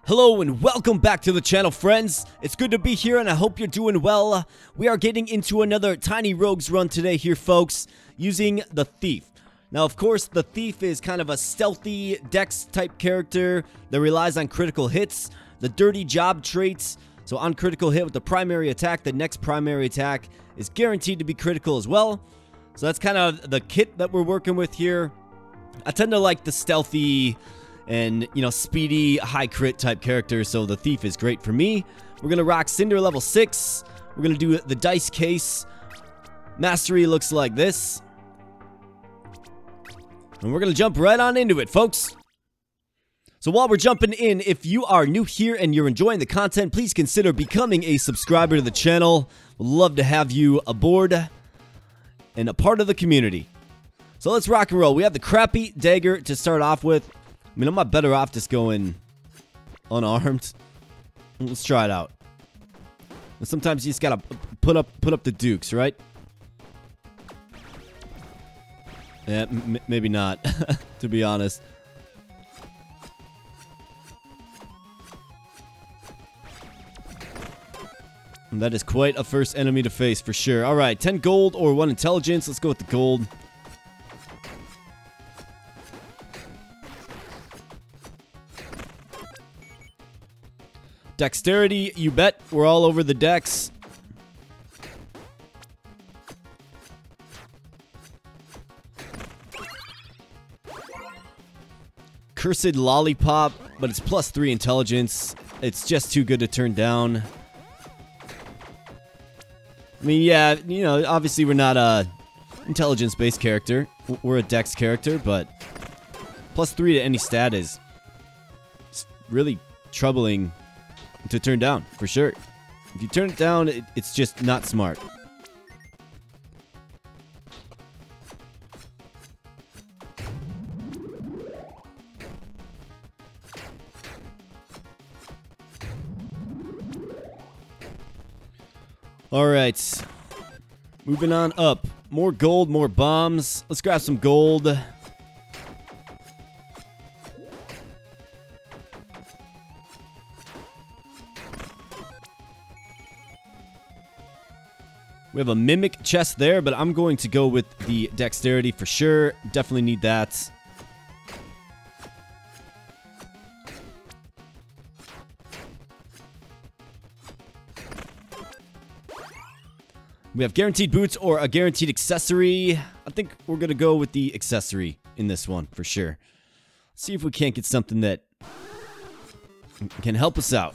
Hello and welcome back to the channel, friends. It's good to be here and I hope you're doing well. We are getting into another Tiny Rogues run today here, folks, using the Thief. Now, of course, the Thief is kind of a stealthy dex type character that relies on critical hits, the dirty job traits. So on critical hit with the primary attack, the next primary attack is guaranteed to be critical as well. So that's kind of the kit that we're working with here. I tend to like the stealthy and, you know, speedy, high crit type character, so the Thief is great for me. We're gonna rock Cinder level 6. We're gonna do the dice case. Mastery looks like this. And we're gonna jump right on into it, folks. So while we're jumping in, if you are new here and you're enjoying the content, please consider becoming a subscriber to the channel. We'd love to have you aboard and a part of the community. So let's rock and roll. We have the crappy dagger to start off with. I mean, I'm not better off just going unarmed. Let's try it out. Sometimes you just gotta put up the dukes, right? Yeah, maybe not, to be honest. And that is quite a first enemy to face for sure. All right, 10 gold or 1 intelligence. Let's go with the gold. Dexterity, you bet. We're all over the dex. Cursed Lollipop, but it's +3 intelligence. It's just too good to turn down. I mean, yeah, you know, obviously we're not a intelligence-based character. We're a dex character, but +3 to any stat is really troubling to turn down, for sure. If you turn it down, it's just not smart. Alright. Moving on up. More gold, more bombs. Let's grab some gold. We have a mimic chest there, but I'm going to go with the dexterity for sure. Definitely need that. We have guaranteed boots or a guaranteed accessory. I think we're going to go with the accessory in this one for sure. See if we can't get something that can help us out.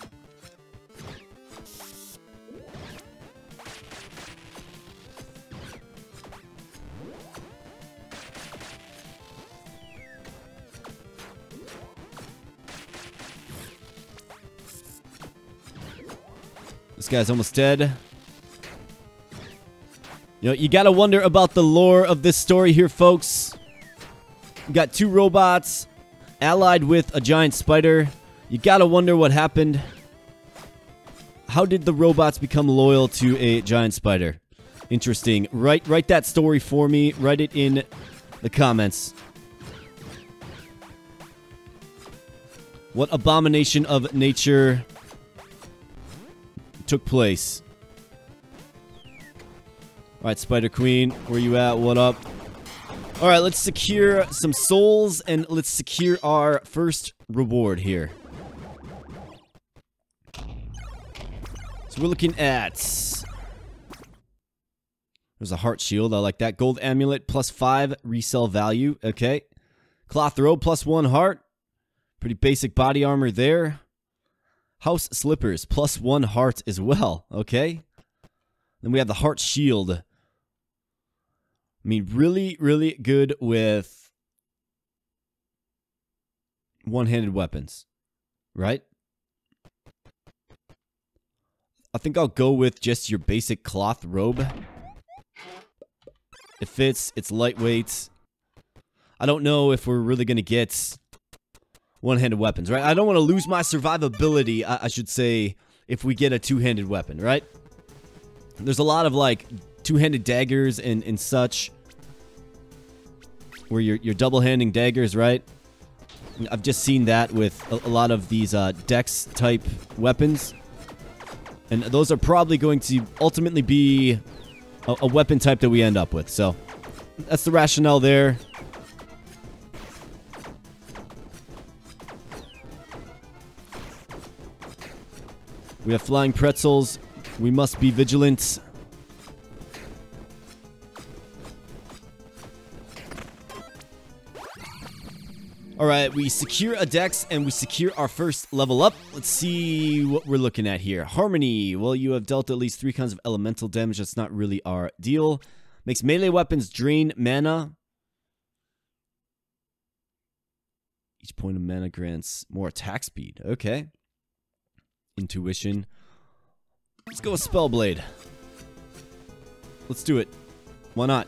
This guy's almost dead. You know, you gotta wonder about the lore of this story here, folks. You got 2 robots allied with a giant spider. You gotta wonder what happened. How did the robots become loyal to a giant spider? Interesting. Write that story for me. Write it in the comments. What abomination of nature took place? Alright, Spider Queen, where you at? What up? Alright, let's secure some souls and let's secure our first reward here. So we're looking at... There's a heart shield, I like that. Gold amulet, +5 resell value, okay. Cloth robe, +1 heart. Pretty basic body armor there. House slippers, +1 heart as well, okay. Then we have the heart shield. I mean, really, really good with one-handed weapons, right? I think I'll go with just your basic cloth robe. It fits, it's lightweight. I don't know if we're really going to get one-handed weapons, right? I don't want to lose my survivability, I should say, if we get a two-handed weapon, right? There's a lot of, like, two-handed daggers and such, where you're double-handing daggers, right? I've just seen that with a lot of these dex type weapons. And those are probably going to ultimately be a weapon type that we end up with. So that's the rationale there. We have flying pretzels. We must be vigilant. Alright, we secure a dex and we secure our first level up. Let's see what we're looking at here. Harmony. Well, you have dealt at least 3 kinds of elemental damage. That's not really our deal. Makes melee weapons drain mana. Each point of mana grants more attack speed. Okay. Intuition. Let's go with Spellblade. Let's do it. Why not?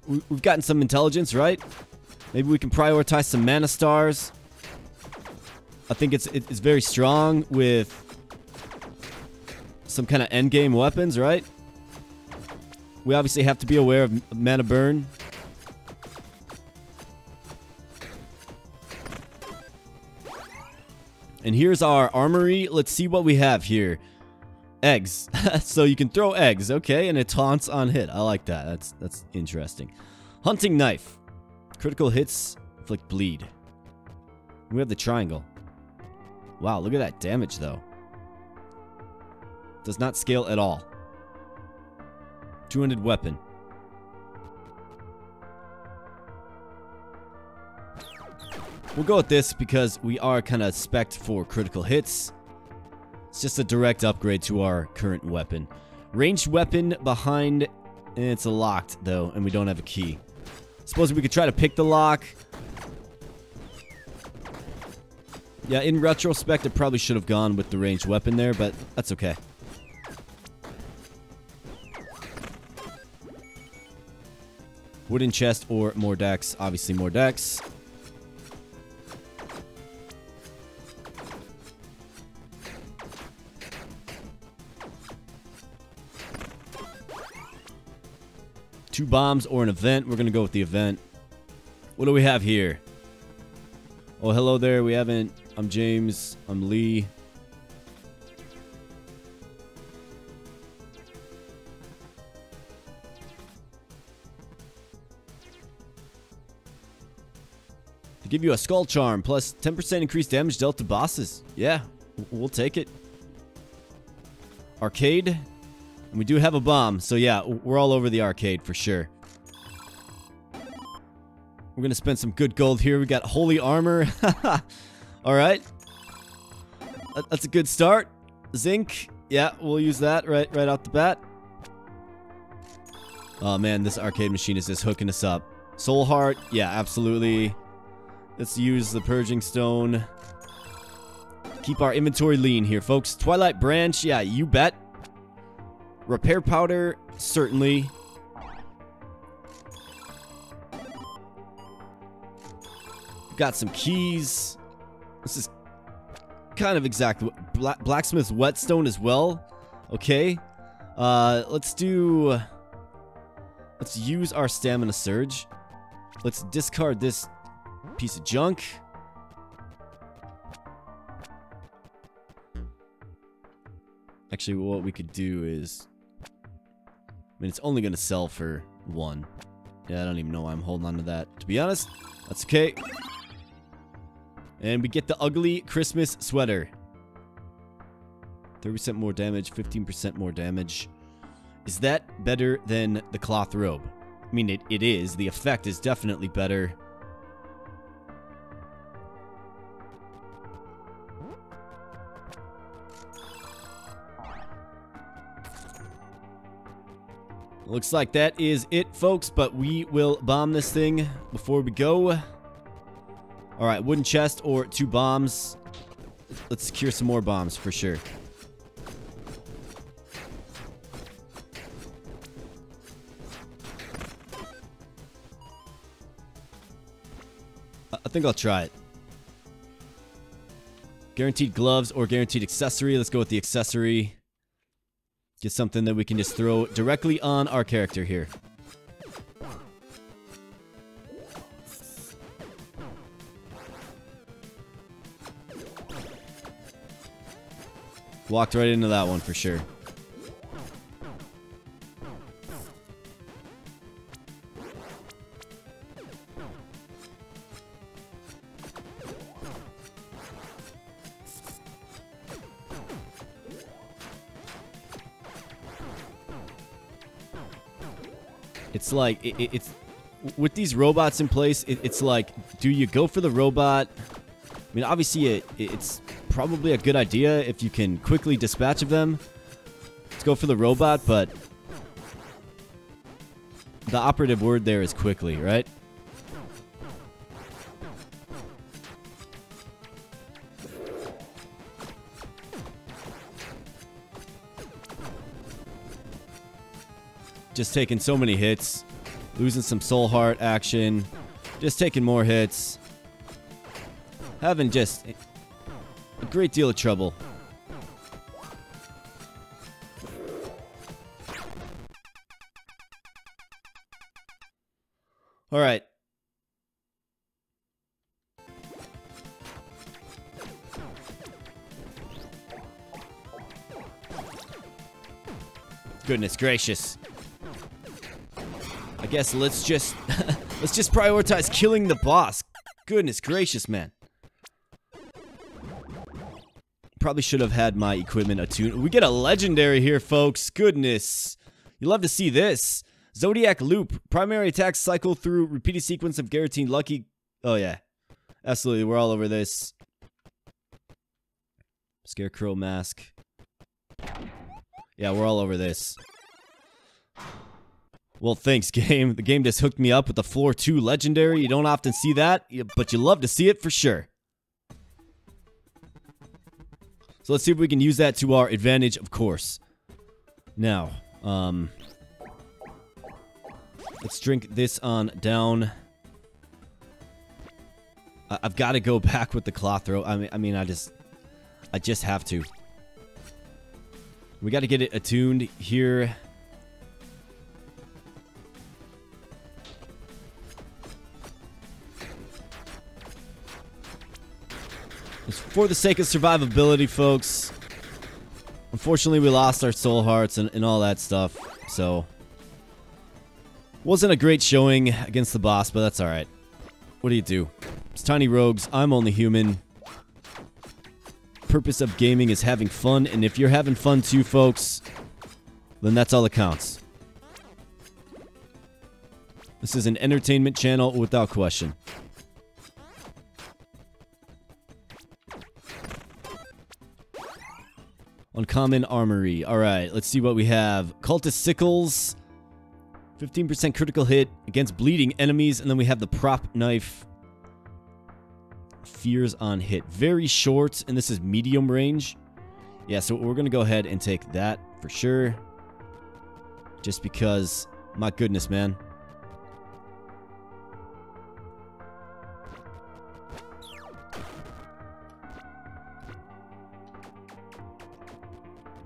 We've gotten some intelligence, right? Maybe we can prioritize some mana stars. I think it's very strong with some kind of endgame weapons, right? We obviously have to be aware of mana burn. And here's our armory. Let's see what we have here. Eggs. So you can throw eggs, okay? And it taunts on hit. I like that. That's interesting. Hunting knife. Critical hits inflict bleed. We have the triangle. Wow, look at that damage, though. Does not scale at all. 200 weapon. We'll go with this because we are kind of spec'd for critical hits. It's just a direct upgrade to our current weapon. Ranged weapon behind... It's locked, though, and we don't have a key. Suppose we could try to pick the lock. Yeah, in retrospect, it probably should have gone with the ranged weapon there, but that's okay. Wooden chest or more dex. Obviously more dex. Two bombs or an event. We're going to go with the event. What do we have here? Oh, hello there. We haven't... I'm James. I'm Lee. To give you a skull charm plus 10% increased damage dealt to bosses. Yeah, we'll take it. Arcade. And we do have a bomb, so yeah, we're all over the arcade for sure. We're gonna spend some good gold here. We got holy armor. Alright. That's a good start. Zinc. Yeah, we'll use that right out the bat. Oh man, this arcade machine is just hooking us up. Soul heart. Yeah, absolutely. Let's use the purging stone. Keep our inventory lean here, folks. Twilight branch. Yeah, you bet. Repair powder, certainly. Got some keys. This is kind of exactly what blacksmith's whetstone as well. Okay. Let's use our stamina surge. Let's discard this piece of junk. Actually, what we could do is... I mean, it's only going to sell for 1. Yeah, I don't even know why I'm holding on to that. To be honest, that's okay. And we get the ugly Christmas sweater. 30% more damage, 15% more damage. Is that better than the cloth robe? I mean, it is. The effect is definitely better. Looks like that is it, folks, but we will bomb this thing before we go. Alright, wooden chest or 2 bombs. Let's secure some more bombs for sure. I think I'll try it. Guaranteed gloves or guaranteed accessory. Let's go with the accessory. Get something that we can just throw directly on our character here. Walked right into that one for sure. It's like, it's with these robots in place, it's like, do you go for the robot? I mean, obviously, it's probably a good idea if you can quickly dispatch of them. Let's go for the robot, but the operative word there is quickly, right? Just taking so many hits. Losing some soul heart action. Just taking more hits. Having just a great deal of trouble. Alright. Goodness gracious. I guess let's just let's just prioritize killing the boss. Goodness gracious, man. Probably should have had my equipment attuned. We get a legendary here, folks. Goodness. You love to see this. Zodiac Loop. Primary attacks cycle through repeated sequence of guaranteed lucky. Oh, yeah. Absolutely. We're all over this. Scarecrow mask. Yeah, we're all over this. Well, thanks, game. The game just hooked me up with the Floor 2 Legendary. You don't often see that, but you love to see it for sure. So let's see if we can use that to our advantage, of course. Now, let's drink this on down. I've got to go back with the cloth throw. I mean, I just have to. We got to get it attuned here. For the sake of survivability, folks. Unfortunately, we lost our soul hearts and all that stuff. So, wasn't a great showing against the boss, but that's alright. What do you do? It's Tiny Rogues. I'm only human. Purpose of gaming is having fun, and if you're having fun too, folks, then that's all that counts. This is an entertainment channel without question. Uncommon Armory. Alright, let's see what we have. Cultist Sickles. 15% critical hit against bleeding enemies. And then we have the Prop Knife. Fears on hit. Very short, and this is medium range. Yeah, so we're going to go ahead and take that for sure. Just because, my goodness, man.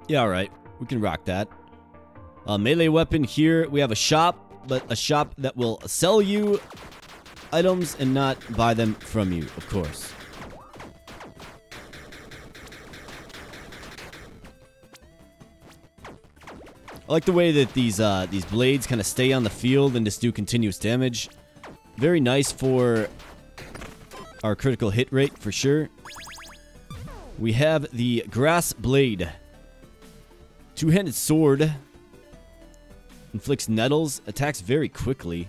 Yeah, alright. We can rock that. Melee weapon here. We have a shop, but a shop that will sell you items and not buy them from you, of course. I like the way that these blades kind of stay on the field and just do continuous damage. Very nice for our critical hit rate, for sure. We have the Grass Blade. Two-handed sword. Inflicts nettles. Attacks very quickly.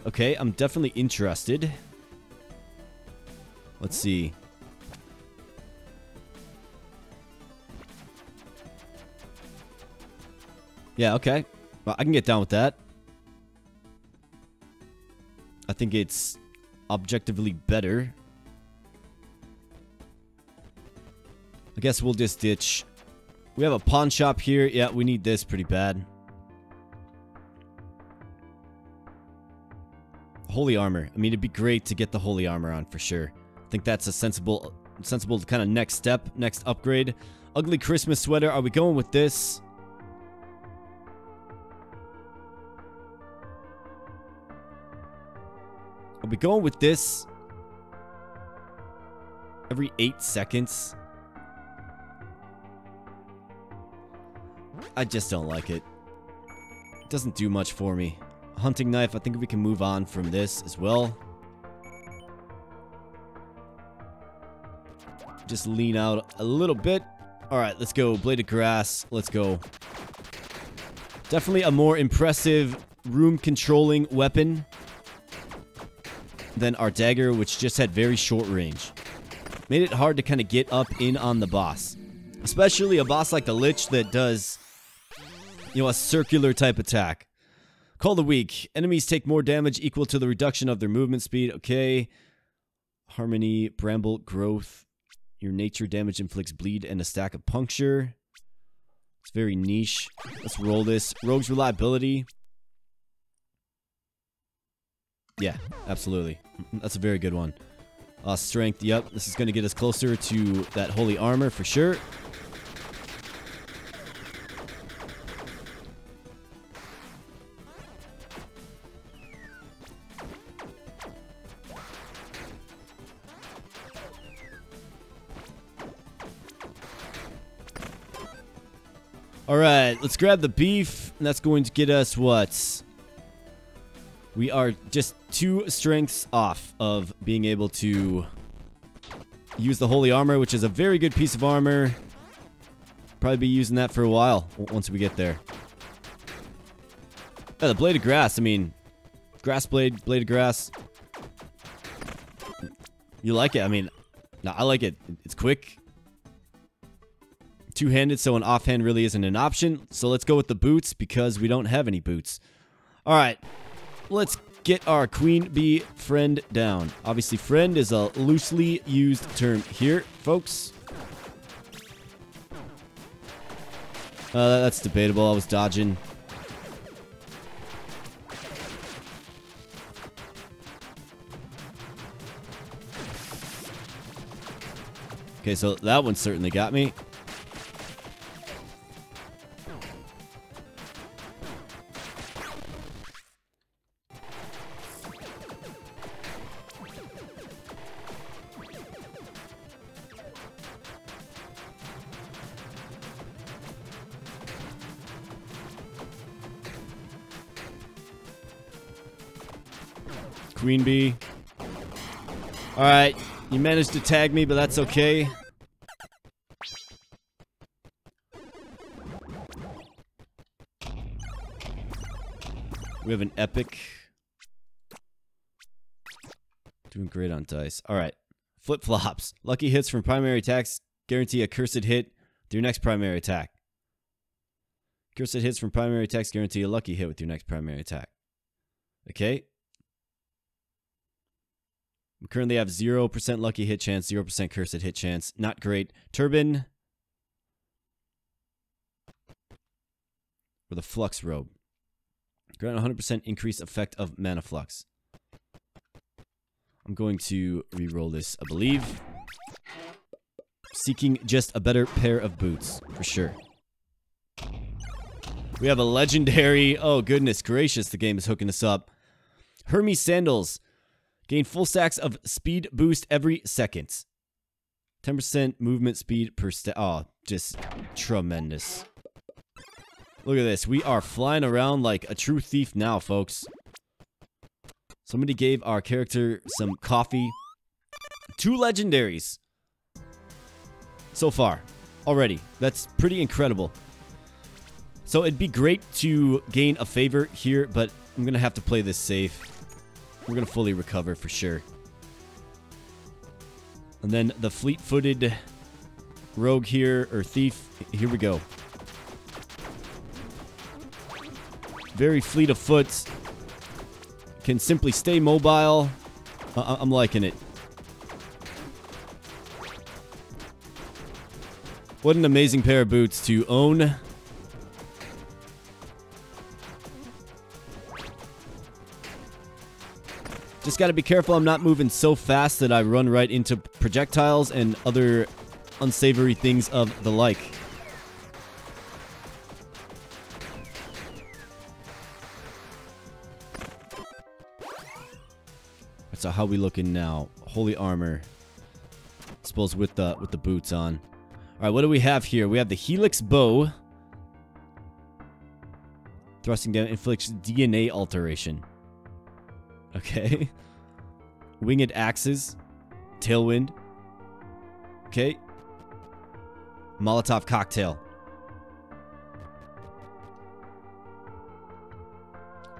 Okay, I'm definitely interested. Let's see. Yeah, okay. Well, I can get down with that. I think it's objectively better. I guess we'll just ditch. We have a pawn shop here. Yeah, we need this pretty bad. Holy armor. I mean, it'd be great to get the holy armor on for sure. I think that's a sensible kind of next step, next upgrade. Ugly Christmas sweater. Are we going with this? Are we going with this? Every 8 seconds? I just don't like it. It doesn't do much for me. Hunting knife, I think we can move on from this as well. Just lean out a little bit. Alright, let's go. Blade of grass. Let's go. Definitely a more impressive room-controlling weapon than our dagger, which just had very short range. Made it hard to kind of get up in on the boss. Especially a boss like the Lich that does, you know, a circular type attack. Call the weak. Enemies take more damage equal to the reduction of their movement speed. Okay. Harmony, bramble growth. Your nature damage inflicts bleed and a stack of puncture. It's very niche. Let's roll this. Rogue's reliability. Yeah, absolutely. That's a very good one. Strength, yep. This is going to get us closer to that holy armor for sure. Alright, let's grab the beef, and that's going to get us what? We are just 2 strengths off of being able to use the holy armor, which is a very good piece of armor. Probably be using that for a while once we get there. Yeah, the blade of grass, I mean, grass blade, blade of grass. You like it? I mean, no, I like it. It's quick. Two-handed, so an offhand really isn't an option. So let's go with the boots because we don't have any boots. Alright, let's get our queen bee friend down. Obviously, friend is a loosely used term here, folks. That's debatable. I was dodging. Okay, so that one certainly got me. Queen bee. Alright, you managed to tag me, but that's okay. We have an epic. Doing great on dice. Alright, flip-flops. Lucky hits from primary attacks guarantee a cursed hit with your next primary attack. Cursed hits from primary attacks guarantee a lucky hit with your next primary attack. Okay. We currently have 0% lucky hit chance, 0% cursed hit chance. Not great. Turban. Or the Flux Robe. Grant 100% increased effect of Mana Flux. I'm going to re-roll this, I believe. Seeking just a better pair of boots, for sure. We have a legendary... Oh, goodness gracious, the game is hooking us up. Hermes Sandals. Gain full stacks of speed boost every second. 10% movement speed per stack. Oh, just tremendous. Look at this. We are flying around like a true thief now, folks. Somebody gave our character some coffee. 2 legendaries. So far. Already. That's pretty incredible. So it'd be great to gain a favor here, but I'm going to have to play this safe. We're going to fully recover for sure. And then the fleet-footed rogue here, or thief. Here we go. Very fleet of foot. Can simply stay mobile. I'm liking it. What an amazing pair of boots to own. Just gotta be careful I'm not moving so fast that I run right into projectiles and other unsavory things of the like. So how we looking now? Holy armor. I suppose with the boots on. Alright, what do we have here? We have the Helix Bow. Thrusting down inflicts DNA alteration. Okay. Winged axes. Tailwind. Okay. Molotov cocktail.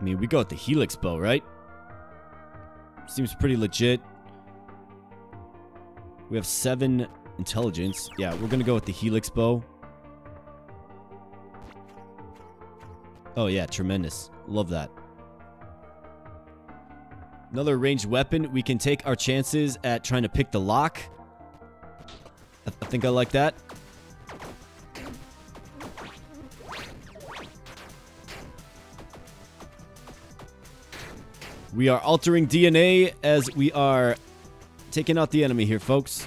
I mean, we go with the Helix bow, right? Seems pretty legit. We have 7 intelligence. Yeah, we're gonna go with the Helix bow. Oh yeah, tremendous. Love that. Another ranged weapon. We can take our chances at trying to pick the lock. I think I like that. We are altering DNA as we are taking out the enemy here, folks.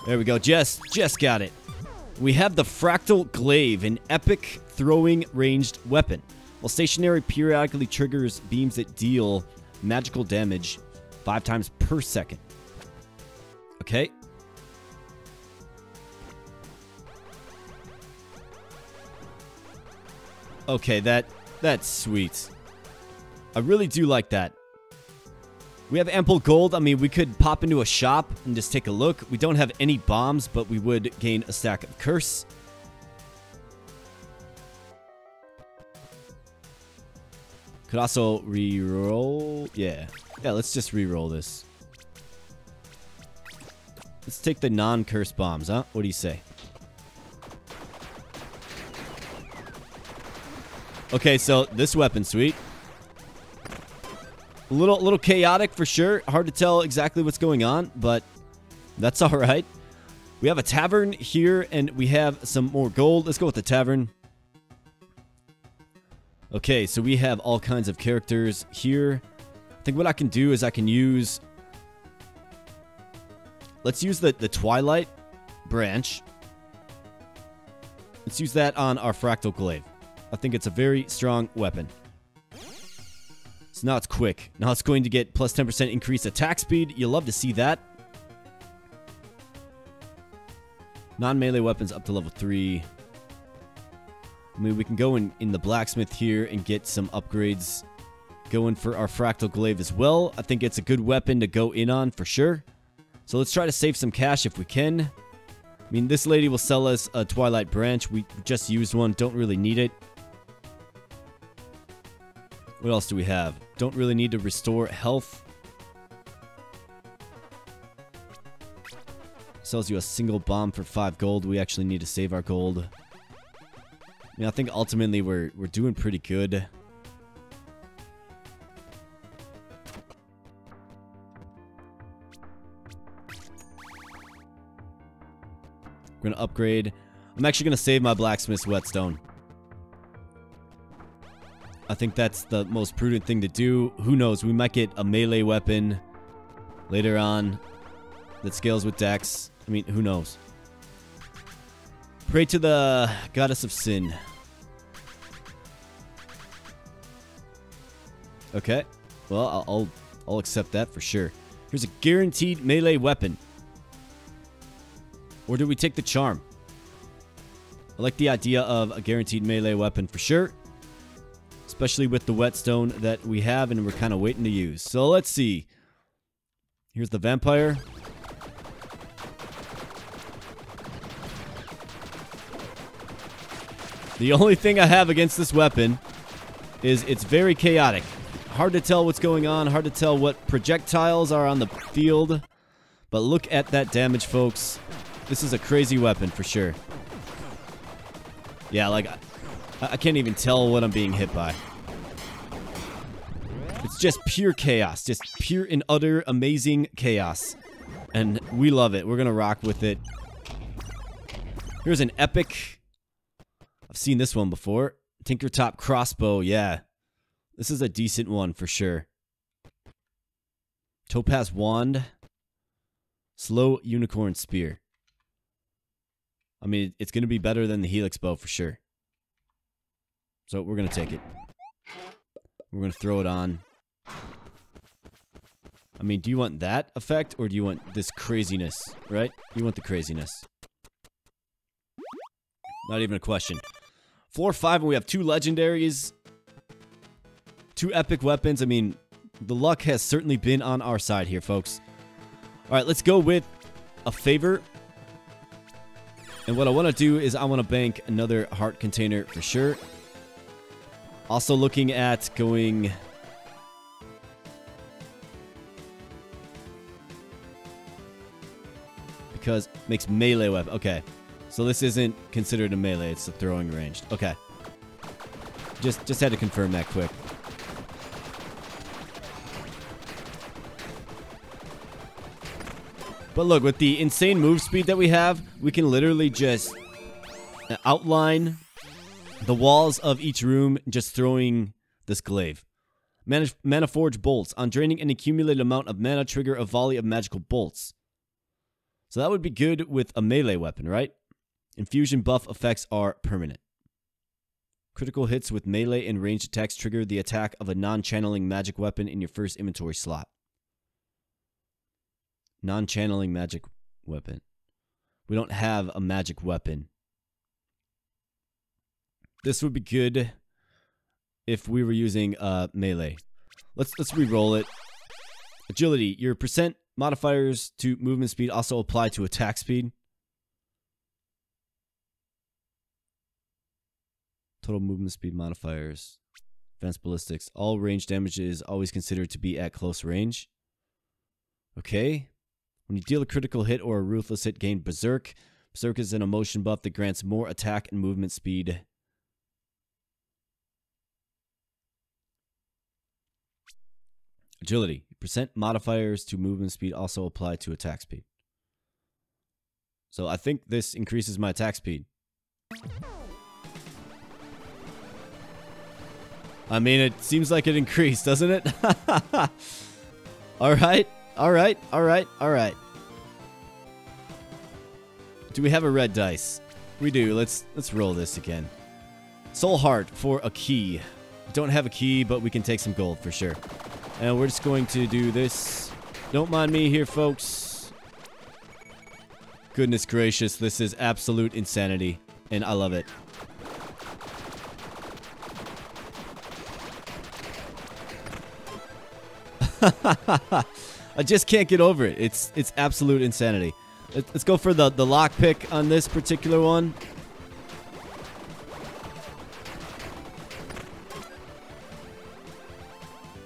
There we go. Just got it. We have the Fractal Glaive, an epic throwing ranged weapon. While stationary, periodically triggers beams that deal magical damage 5 times per second. Okay. Okay, that's sweet. I really do like that. We have ample gold. I mean, we could pop into a shop and just take a look. We don't have any bombs, but we would gain a stack of curse. Could also re-roll. Yeah, let's just re-roll this. Let's take the non-curse bombs, huh? What do you say? Okay, so this weapon, sweet. A little chaotic for sure. Hard to tell exactly what's going on, but that's all right. We have a tavern here, and we have some more gold. Let's go with the tavern. Okay, so we have all kinds of characters here. I think what I can do is I can use... Let's use the Twilight branch. Let's use that on our Fractal Glaive. I think it's a very strong weapon. So now it's quick. Now it's going to get plus 10% increased attack speed. You'll love to see that. Non-melee weapons up to level 3. I mean, we can go in the blacksmith here and get some upgrades going for our Fractal Glaive as well. I think it's a good weapon to go in on for sure. So let's try to save some cash if we can. I mean, this lady will sell us a Twilight branch. We just used one. Don't really need it. What else do we have? Don't really need to restore health. Sells you a single bomb for 5 gold. We actually need to save our gold. I mean, I think ultimately we're doing pretty good. We're going to upgrade. I'm actually going to save my blacksmith's whetstone. I think that's the most prudent thing to do. Who knows? We might get a melee weapon later on that scales with dex. I mean, who knows? Pray to the goddess of sin. Okay. Well, I'll accept that for sure. Here's a guaranteed melee weapon. Or do we take the charm? I like the idea of a guaranteed melee weapon for sure. Especially with the whetstone that we have and we're kind of waiting to use. So let's see. Here's the vampire. The only thing I have against this weapon is it's very chaotic. Hard to tell what's going on. Hard to tell what projectiles are on the field. But look at that damage, folks. This is a crazy weapon for sure. Yeah, like... I can't even tell what I'm being hit by. It's just pure chaos. Just pure and utter amazing chaos. And we love it. We're going to rock with it. Here's an epic. I've seen this one before. Tinkertop crossbow. Yeah. This is a decent one for sure. Topaz wand. Slow unicorn spear. I mean, it's going to be better than the Helix bow for sure. So we're going to take it. We're going to throw it on. I mean, do you want that effect or do you want this craziness, right? You want the craziness. Not even a question. 4, 5, and we have 2 legendaries. 2 epic weapons. I mean, the luck has certainly been on our side here, folks. Alright, let's go with a favor. And what I want to do is I want to bank another heart container for sure. Also looking at going... because it makes melee weapon. Okay. So this isn't considered a melee, it's a throwing ranged. Okay. Just had to confirm that quick. But look, with the insane move speed that we have, we can literally just outline the walls of each room just throwing this glaive. Mana Forge bolts. On draining an accumulated amount of mana, trigger a volley of magical bolts. So that would be good with a melee weapon, right? Infusion buff effects are permanent. Critical hits with melee and ranged attacks trigger the attack of a non-channeling magic weapon in your first inventory slot. Non-channeling magic weapon. We don't have a magic weapon. This would be good if we were using melee. Let's re-roll it. Agility. Your percent modifiers to movement speed also apply to attack speed. Total movement speed modifiers. Advanced ballistics. All range damage is always considered to be at close range. Okay. When you deal a critical hit or a ruthless hit, gain Berserk. Berserk is an emotion buff that grants more attack and movement speed. Agility. Percent modifiers to movement speed also apply to attack speed. So I think this increases my attack speed. I mean, it seems like it increased, doesn't it? Alright. Alright. Alright. Alright. Do we have a red dice? We do. Let's roll this again. Soul Heart for a key. Don't have a key, but we can take some gold for sure. And we're just going to do this. Don't mind me here, folks. Goodness gracious, this is absolute insanity. And I love it. I just can't get over it. It's absolute insanity. Let's go for the lockpick on this particular one.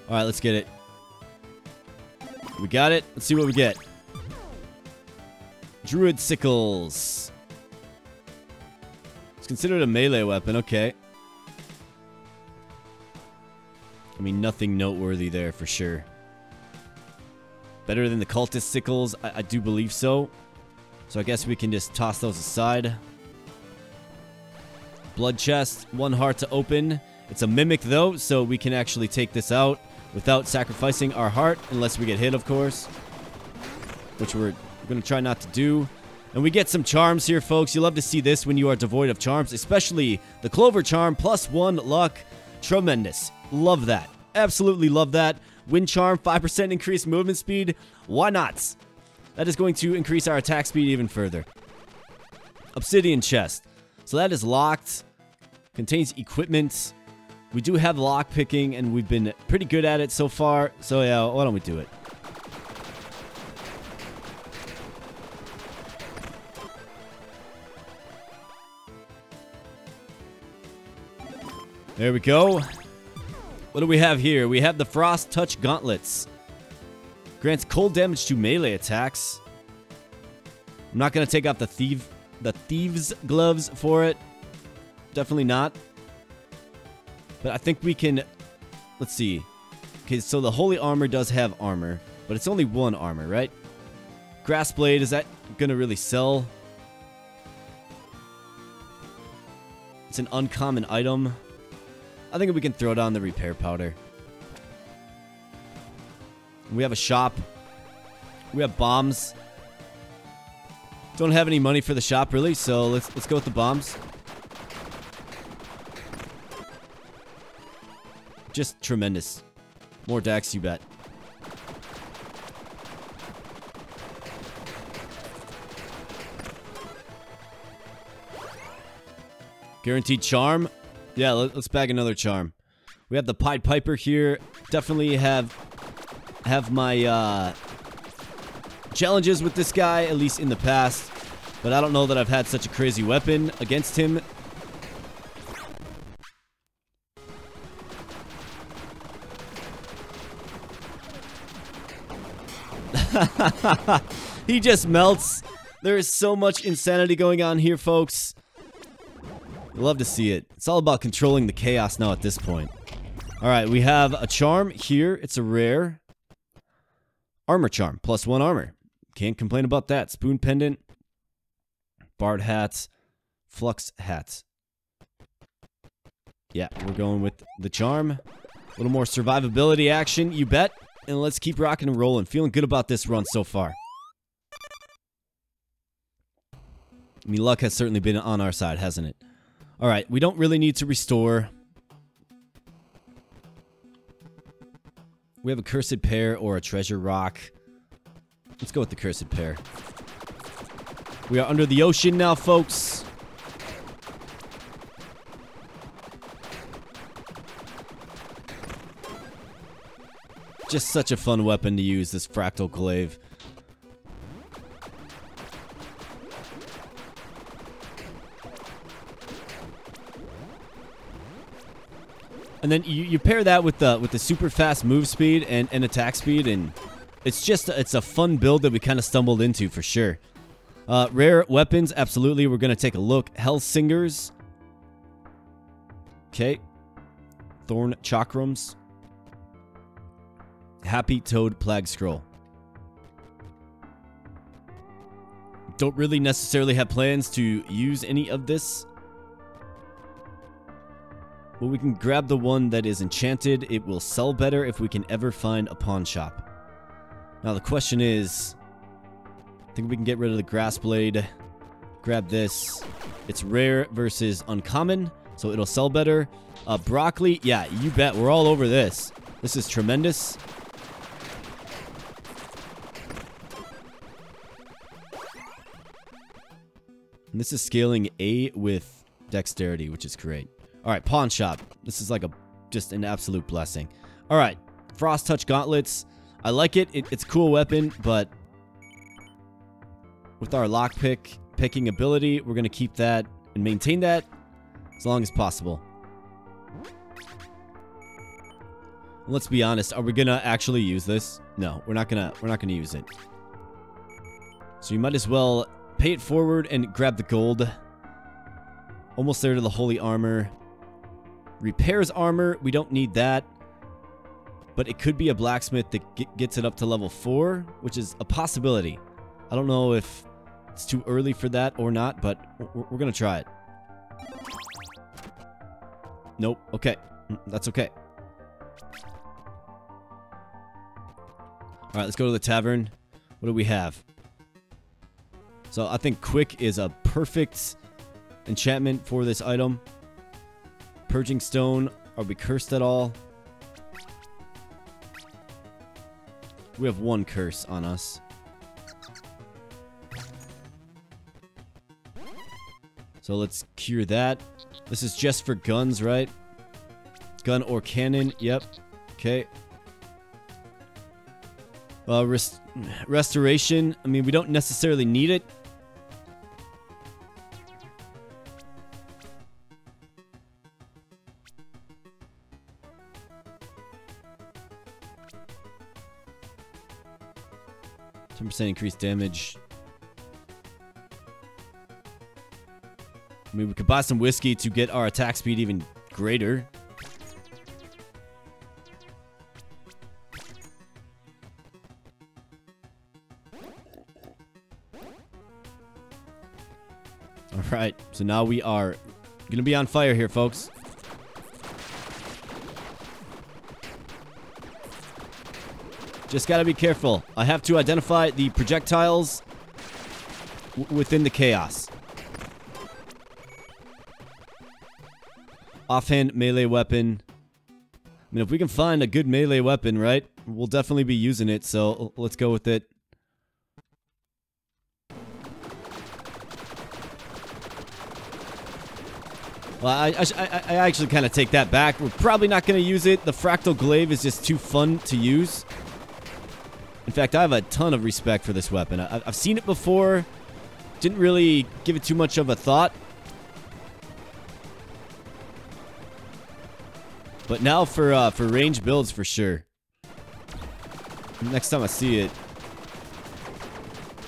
Alright, let's get it. We got it. Let's see what we get. Druid Sickles. It's considered a melee weapon. Okay. I mean, nothing noteworthy there for sure. Better than the Cultist Sickles? I do believe so. So I guess we can just toss those aside. Blood Chest. 1 heart to open. It's a Mimic though, so we can actually take this out without sacrificing our heart, unless we get hit, of course. Which we're going to try not to do. And we get some charms here, folks. You love to see this when you are devoid of charms, especially the Clover Charm, +1 luck. Tremendous. Love that. Absolutely love that. Wind Charm, 5% increased movement speed. Why not? That is going to increase our attack speed even further. Obsidian Chest. So that is locked. Contains equipment. We do have lock picking, and we've been pretty good at it so far. So yeah, why don't we do it? There we go. What do we have here? We have the Frost Touch Gauntlets. Grants cold damage to melee attacks. I'm not going to take off the Thieves' Gloves for it. Definitely not. But I think we can... Let's see. Okay, so the Holy Armor does have armor, but it's only 1 armor, right? Grass Blade, is that going to really sell? It's an uncommon item. I think we can throw down the Repair Powder. We have a shop. We have bombs. Don't have any money for the shop, really, so let's go with the bombs. Just tremendous. More decks, you bet. Guaranteed charm. Yeah, let's bag another charm. We have the Pied Piper here. Definitely have my challenges with this guy, at least in the past. But I don't know that I've had such a crazy weapon against him. He just melts. There is so much insanity going on here, folks. I love to see it. It's all about controlling the chaos now at this point. Alright, we have a charm here. It's a rare. Armor charm. +1 armor. Can't complain about that. Spoon pendant. Bard hat. Flux hat. Yeah, we're going with the charm. A little more survivability action, you bet. And let's keep rocking and rolling. Feeling good about this run so far. I mean, luck has certainly been on our side, hasn't it? Alright, we don't really need to restore. We have a cursed pear or a treasure rock. Let's go with the cursed pear. We are under the ocean now, folks. Just such a fun weapon to use, this fractal glaive. And then you pair that with the super fast move speed and attack speed, and it's a fun build that we kind of stumbled into for sure. Rare weapons, absolutely. We're gonna take a look. Hellsingers. Okay. Thorn chakrams. Happy Toad Plague Scroll. Don't really necessarily have plans to use any of this. But we can grab the one that is enchanted. It will sell better if we can ever find a pawn shop. Now the question is, I think we can get rid of the grass blade. Grab this. It's rare versus uncommon, so it'll sell better. Broccoli, yeah, you bet. We're all over this. This is tremendous. And this is scaling A with dexterity, which is great. Alright, pawn shop. This is like just an absolute blessing. Alright, frost touch gauntlets. I like it. It's a cool weapon, but with our picking ability, we're going to keep that and maintain that as long as possible. And let's be honest, are we going to actually use this? No, we're not going to use it. So you might as well pay it forward and grab the gold. Almost there to the holy armor. Repairs armor, we don't need that. But it could be a blacksmith that gets it up to level 4, which is a possibility. I don't know if it's too early for that or not, but we're going to try it. Nope. Okay. That's okay. Alright, let's go to the tavern. What do we have? So I think quick is a perfect enchantment for this item. Purging stone. Are we cursed at all? We have one curse on us. So let's cure that. This is just for guns, right? Gun or cannon. Yep. Okay. Restoration. I mean, we don't necessarily need it. %, increased damage. I mean, we could buy some whiskey to get our attack speed even greater. Alright, so now we are gonna be on fire here, folks. Just gotta be careful. I have to identify the projectiles within the chaos. Offhand melee weapon. I mean, if we can find a good melee weapon, right? We'll definitely be using it, so let's go with it. Well, I actually kind of take that back. We're probably not going to use it. The fractal glaive is just too fun to use. In fact, I have a ton of respect for this weapon. I've seen it before. Didn't really give it too much of a thought. But now for range builds, for sure. Next time I see it,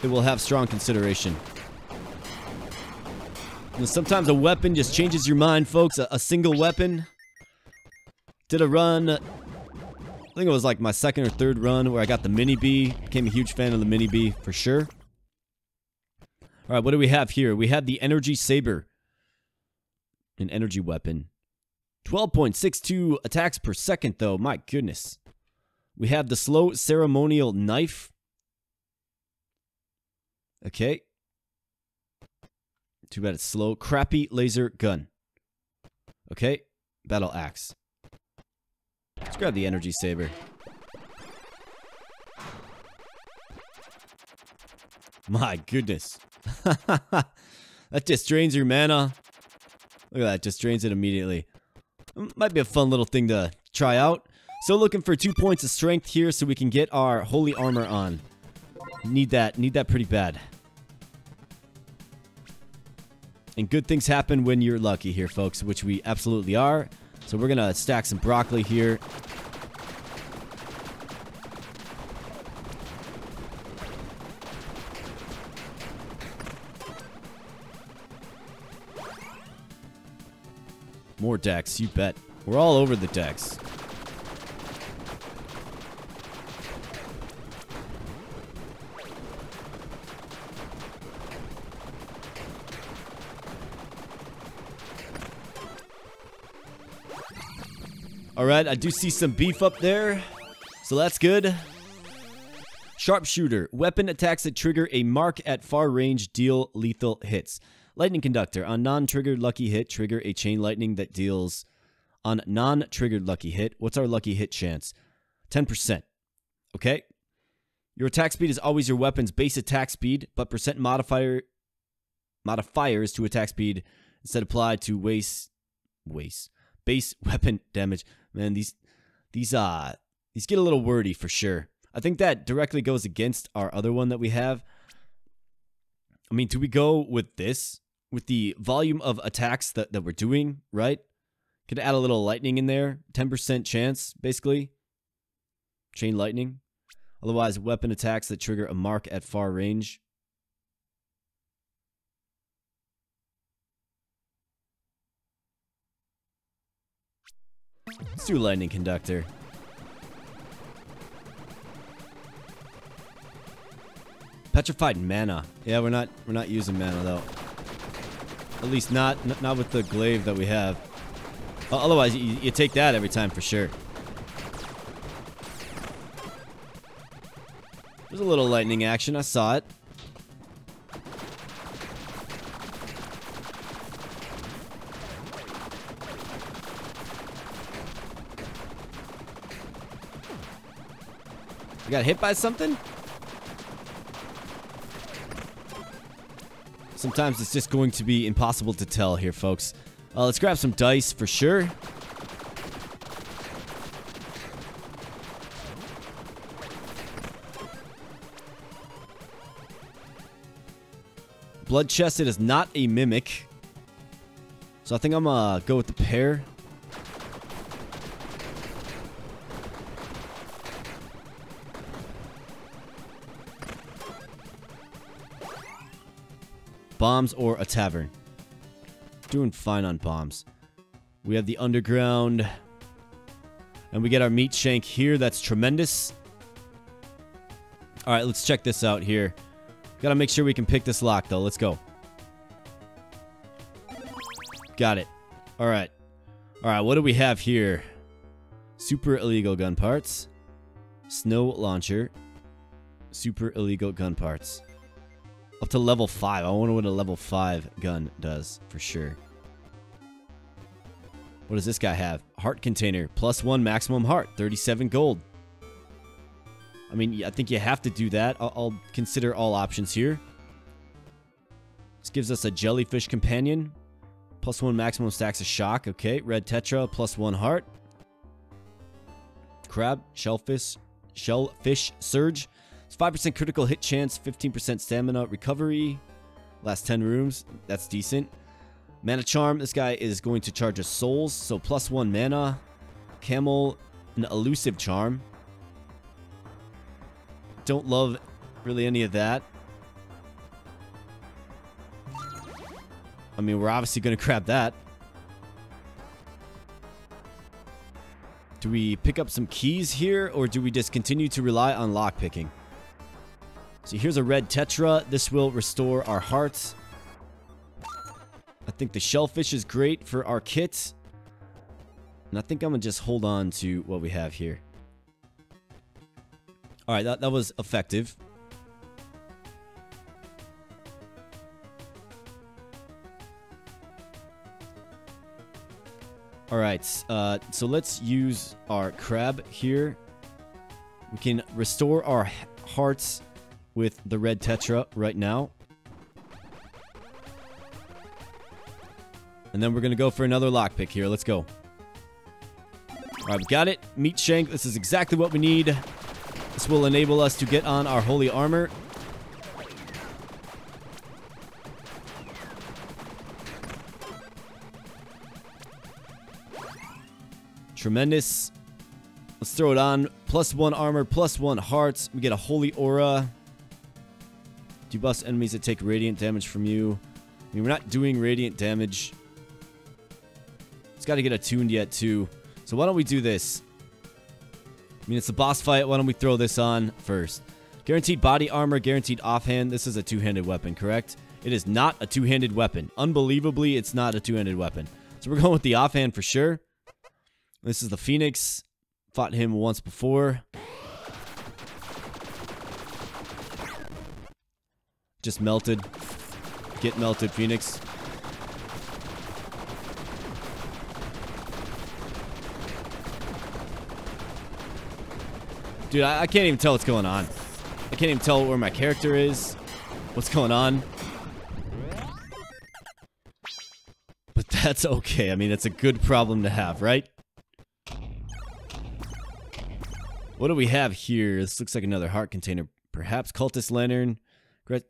it will have strong consideration. And sometimes a weapon just changes your mind, folks. A single weapon. Did a run, I think it was like my second or third run where I got the mini B. Became a huge fan of the mini B, for sure. Alright, what do we have here? We have the energy saber. An energy weapon. 12.62 attacks per second, though. My goodness. We have the slow ceremonial knife. Okay. Too bad it's slow. Crappy laser gun. Okay. Battle axe. Let's grab the energy saber. My goodness. That just drains your mana. Look at that. Just drains it immediately. Might be a fun little thing to try out. So looking for 2 points of strength here so we can get our holy armor on. Need that pretty bad. And good things happen when you're lucky here, folks, which we absolutely are. So we're gonna stack some broccoli here. More decks, you bet. We're all over the decks. Alright, I do see some beef up there, so that's good. Sharpshooter. Weapon attacks that trigger a mark at far range deal lethal hits. Lightning Conductor. On non-triggered lucky hit, trigger a chain lightning that deals... On non-triggered lucky hit, what's our lucky hit chance? 10%. Okay. Your attack speed is always your weapon's base attack speed, but percent modifiers to attack speed instead applied to base weapon damage. Man, these get a little wordy for sure. I think that directly goes against our other one that we have. I mean, do we go with this? With the volume of attacks that we're doing, right? Could add a little lightning in there. 10% chance, basically. Chain lightning. Otherwise, weapon attacks that trigger a mark at far range. Let's do Lightning Conductor. Petrified mana. Yeah, we're not using mana though. At least not with the glaive that we have. Otherwise, you take that every time for sure. There's a little lightning action. I saw it. You got hit by something? Sometimes it's just going to be impossible to tell here, folks. Let's grab some dice for sure. Blood Chested is not a mimic. So I think I'm gonna go with the pair. Bombs or a tavern. Doing fine on bombs. We have the underground. And we get our meat shank here. That's tremendous. Alright, let's check this out here. Gotta make sure we can pick this lock, though. Let's go. Got it. Alright. Alright, what do we have here? Super illegal gun parts. Snow launcher. Super illegal gun parts. Up to level 5. I wonder what a level 5 gun does, for sure. What does this guy have? Heart container. +1 maximum heart. 37 gold. I mean, I think you have to do that. I'll consider all options here. This gives us a jellyfish companion. +1 maximum stacks of shock. Okay, red tetra, +1 heart. Crab, shellfish surge. It's 5% critical hit chance, 15% stamina recovery. Last 10 rooms. That's decent. Mana charm. This guy is going to charge us souls, so +1 mana. Camel, an elusive charm. Don't love really any of that. I mean, we're obviously going to grab that. Do we pick up some keys here, or do we just continue to rely on lockpicking? So here's a red tetra. This will restore our hearts. I think the shellfish is great for our kit. And I think I'm going to just hold on to what we have here. Alright, that was effective. Alright, so let's use our crab here. We can restore our hearts with the red tetra right now. And then we're going to go for another lockpick here. Let's go. Alright, we got it. Meat shank. This is exactly what we need. This will enable us to get on our holy armor. Tremendous. Let's throw it on. +1 armor, +1 hearts. We get a holy aura. Debuffs enemies that take radiant damage from you. I mean, we're not doing radiant damage. It's got to get attuned yet, too. So why don't we do this? I mean, it's a boss fight. Why don't we throw this on first? Guaranteed body armor, guaranteed offhand. This is a two-handed weapon, correct? It is not a two-handed weapon. Unbelievably, it's not a two-handed weapon. So we're going with the offhand for sure. This is the Phoenix. Fought him once before. Just melted. Get melted, Phoenix. Dude, I can't even tell what's going on. I can't even tell where my character is. What's going on. But that's okay. I mean, it's a good problem to have, right? What do we have here? This looks like another heart container. Perhaps Cultist Lantern.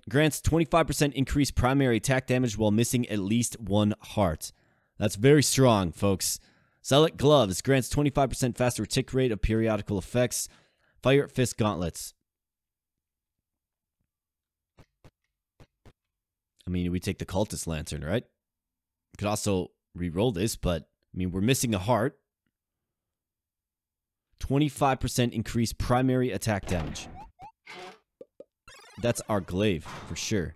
Grants 25% increased primary attack damage while missing at least 1 heart. That's very strong, folks. Zealot Gloves. Grants 25% faster tick rate of periodical effects. Fire Fist Gauntlets. I mean, we take the Cultist Lantern, right? We could also re-roll this, but, I mean, we're missing a heart. 25% increased primary attack damage. That's our glaive, for sure.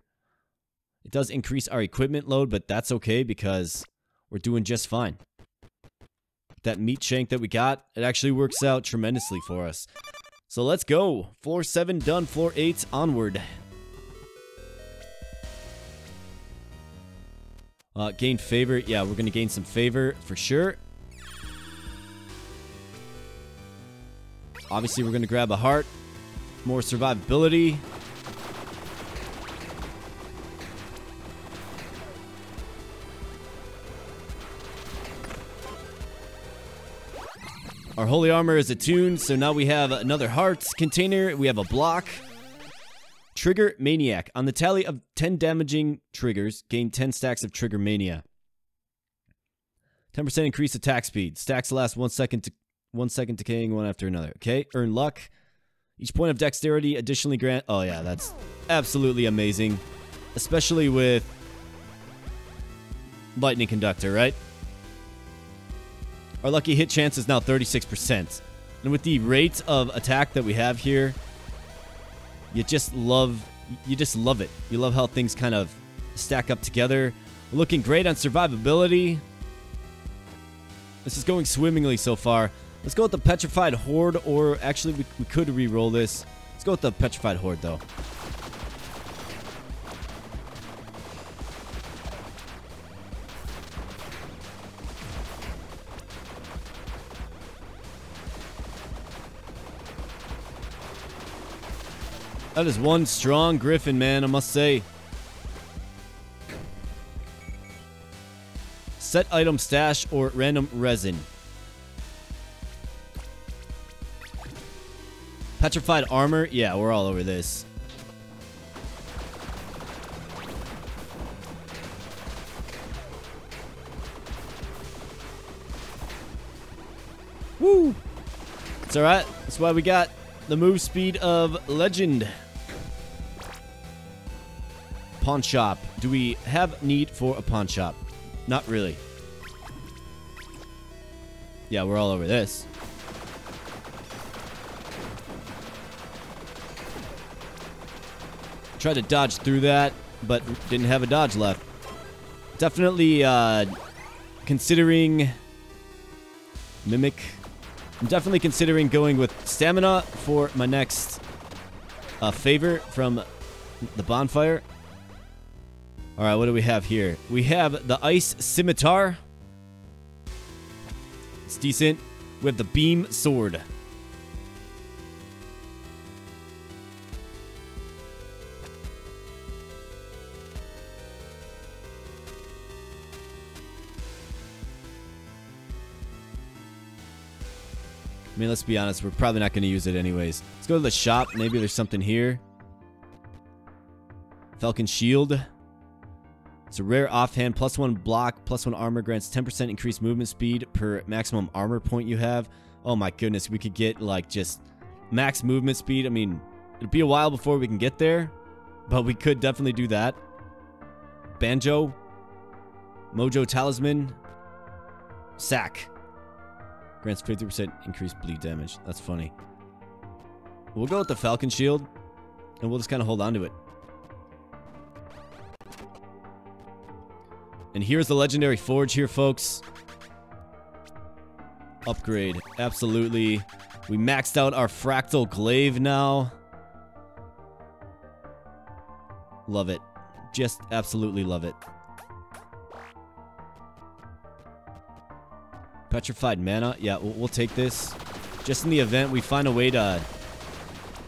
It does increase our equipment load, but that's okay because we're doing just fine. That meat shank that we got, it actually works out tremendously for us. So let's go. Floor 7 done. Floor 8 onward. Gain favor. Yeah, we're going to gain some favor for sure. Obviously, we're going to grab a heart. More survivability. Our holy armor is attuned, so now we have another hearts container. We have a block. Trigger Maniac. On the tally of 10 damaging triggers, gain 10 stacks of Trigger Mania. 10% increased attack speed. Stacks last 1 second, decaying one after another. Okay, earn luck. Each point of dexterity additionally grant... Oh yeah, that's absolutely amazing. Especially with Lightning Conductor, right? Our lucky hit chance is now 36%. And with the rate of attack that we have here, you just love it. You love how things kind of stack up together. We're looking great on survivability. This is going swimmingly so far. Let's go with the Petrified Horde, or actually we could re-roll this. Let's go with the Petrified Horde though. That is one strong Griffin, man, I must say. Set item stash or random resin. Petrified armor. Yeah, we're all over this. Woo! It's alright. That's why we got the move speed of legend. Pawn shop. Do we have need for a pawn shop? Not really. Yeah, we're all over this. Tried to dodge through that, but didn't have a dodge left. Definitely considering Mimic. I'm definitely considering going with Stamina for my next favor from the bonfire. Alright, what do we have here? We have the Ice Scimitar. It's decent. We have the Beam Sword. I mean, let's be honest, we're probably not going to use it anyways. Let's go to the shop. Maybe there's something here. Falcon Shield. It's a rare offhand. +1 block, +1 armor. Grants 10% increased movement speed per maximum armor point you have. Oh my goodness, we could get like just max movement speed. I mean, it'll be a while before we can get there, but we could definitely do that. Banjo. Mojo Talisman. Sack. Grants 50% increased bleed damage. That's funny. We'll go with the Falcon Shield, and we'll just kind of hold on to it. And here's the Legendary Forge here, folks. Upgrade. Absolutely. We maxed out our Fractal Glaive now. Love it. Just absolutely love it. Petrified mana. Yeah, we'll take this. Just in the event we find a way to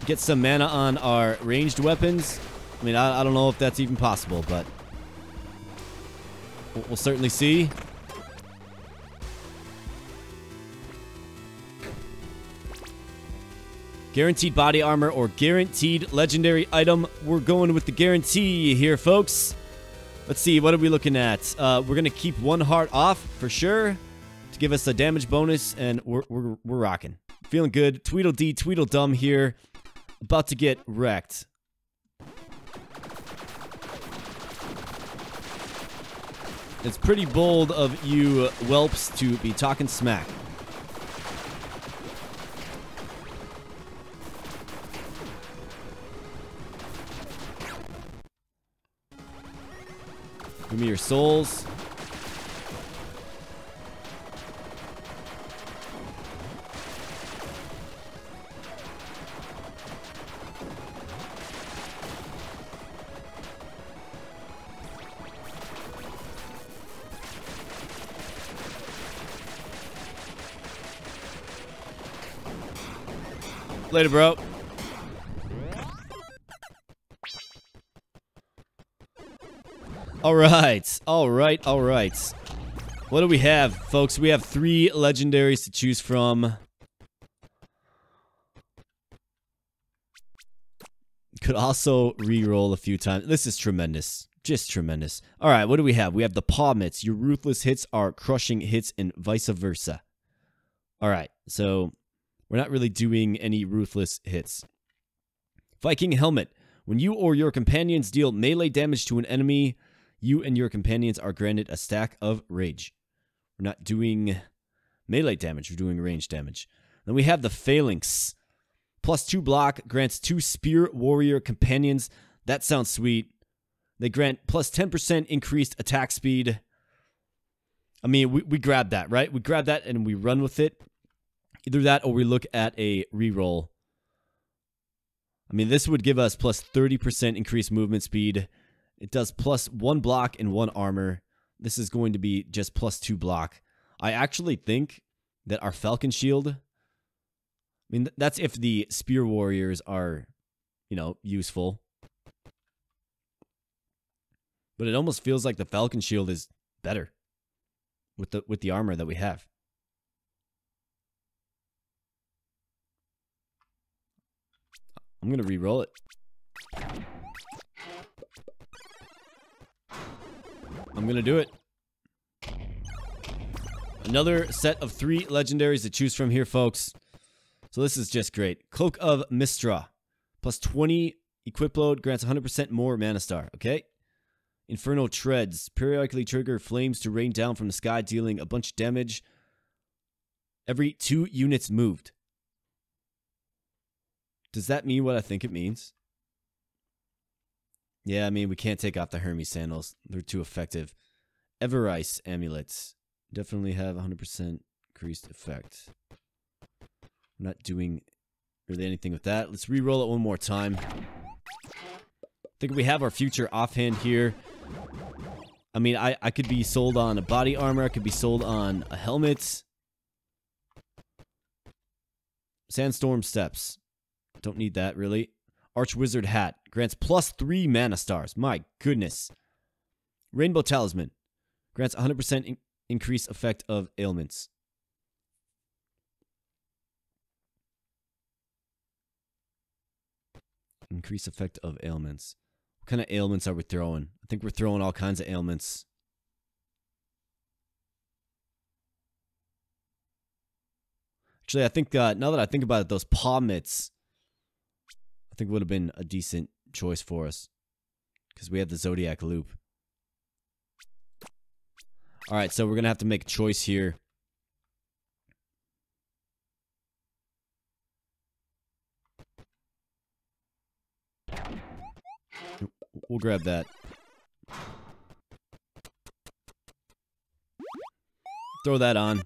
get some mana on our ranged weapons. I mean, I don't know if that's even possible, but we'll certainly see. Guaranteed body armor or guaranteed legendary item. We're going with the guarantee here, folks. Let's see, what are we looking at? We're going to keep one heart off for sure to give us a damage bonus, and we're rocking. Feeling good. Tweedledee, Tweedledum here. About to get wrecked. It's pretty bold of you whelps to be talking smack. Give me your souls. Later, bro. All right. All right. All right. What do we have, folks? We have 3 legendaries to choose from. Could also re-roll a few times. This is tremendous. Just tremendous. All right. What do we have? We have the paw mitts. Your ruthless hits are crushing hits and vice versa. All right. So we're not really doing any ruthless hits. Viking Helmet. When you or your companions deal melee damage to an enemy, you and your companions are granted a stack of rage. We're not doing melee damage. We're doing range damage. Then we have the Phalanx. +2 block. Grants 2 spear warrior companions. That sounds sweet. They grant +10% increased attack speed. I mean, we grab that, right? We grab that and we run with it. Either that or we look at a reroll. I mean, this would give us +30% increased movement speed. It does +1 block and 1 armor. This is going to be just +2 block. I actually think that our Falcon Shield, I mean, that's if the Spear Warriors are, you know, useful. But it almost feels like the Falcon Shield is better. with the armor that we have. I'm gonna re-roll it. I'm gonna do it. Another set of 3 legendaries to choose from here, folks. So this is just great. Cloak of Mistra. Plus 20 equip load. Grants 100% more mana star. Okay. Infernal Treads. Periodically trigger flames to rain down from the sky, dealing a bunch of damage every 2 units moved. Does that mean what I think it means? Yeah, I mean, we can't take off the Hermes sandals. They're too effective. Everice amulets. Definitely have 100% increased effect. I'm not doing really anything with that. Let's re-roll it one more time. I think we have our future offhand here. I mean, I could be sold on a body armor. I could be sold on a helmet. Sandstorm Steps. Don't need that, really. Archwizard Hat. Grants plus 3 mana stars. My goodness. Rainbow Talisman. Grants 100% increase effect of ailments. Increase effect of ailments. What kind of ailments are we throwing? I think we're throwing all kinds of ailments. Actually, I think now that I think about it, those paw mitts, I think would have been a decent choice for us. Because we have the Zodiac Loop. Alright, so we're going to have to make a choice here. We'll grab that. Throw that on.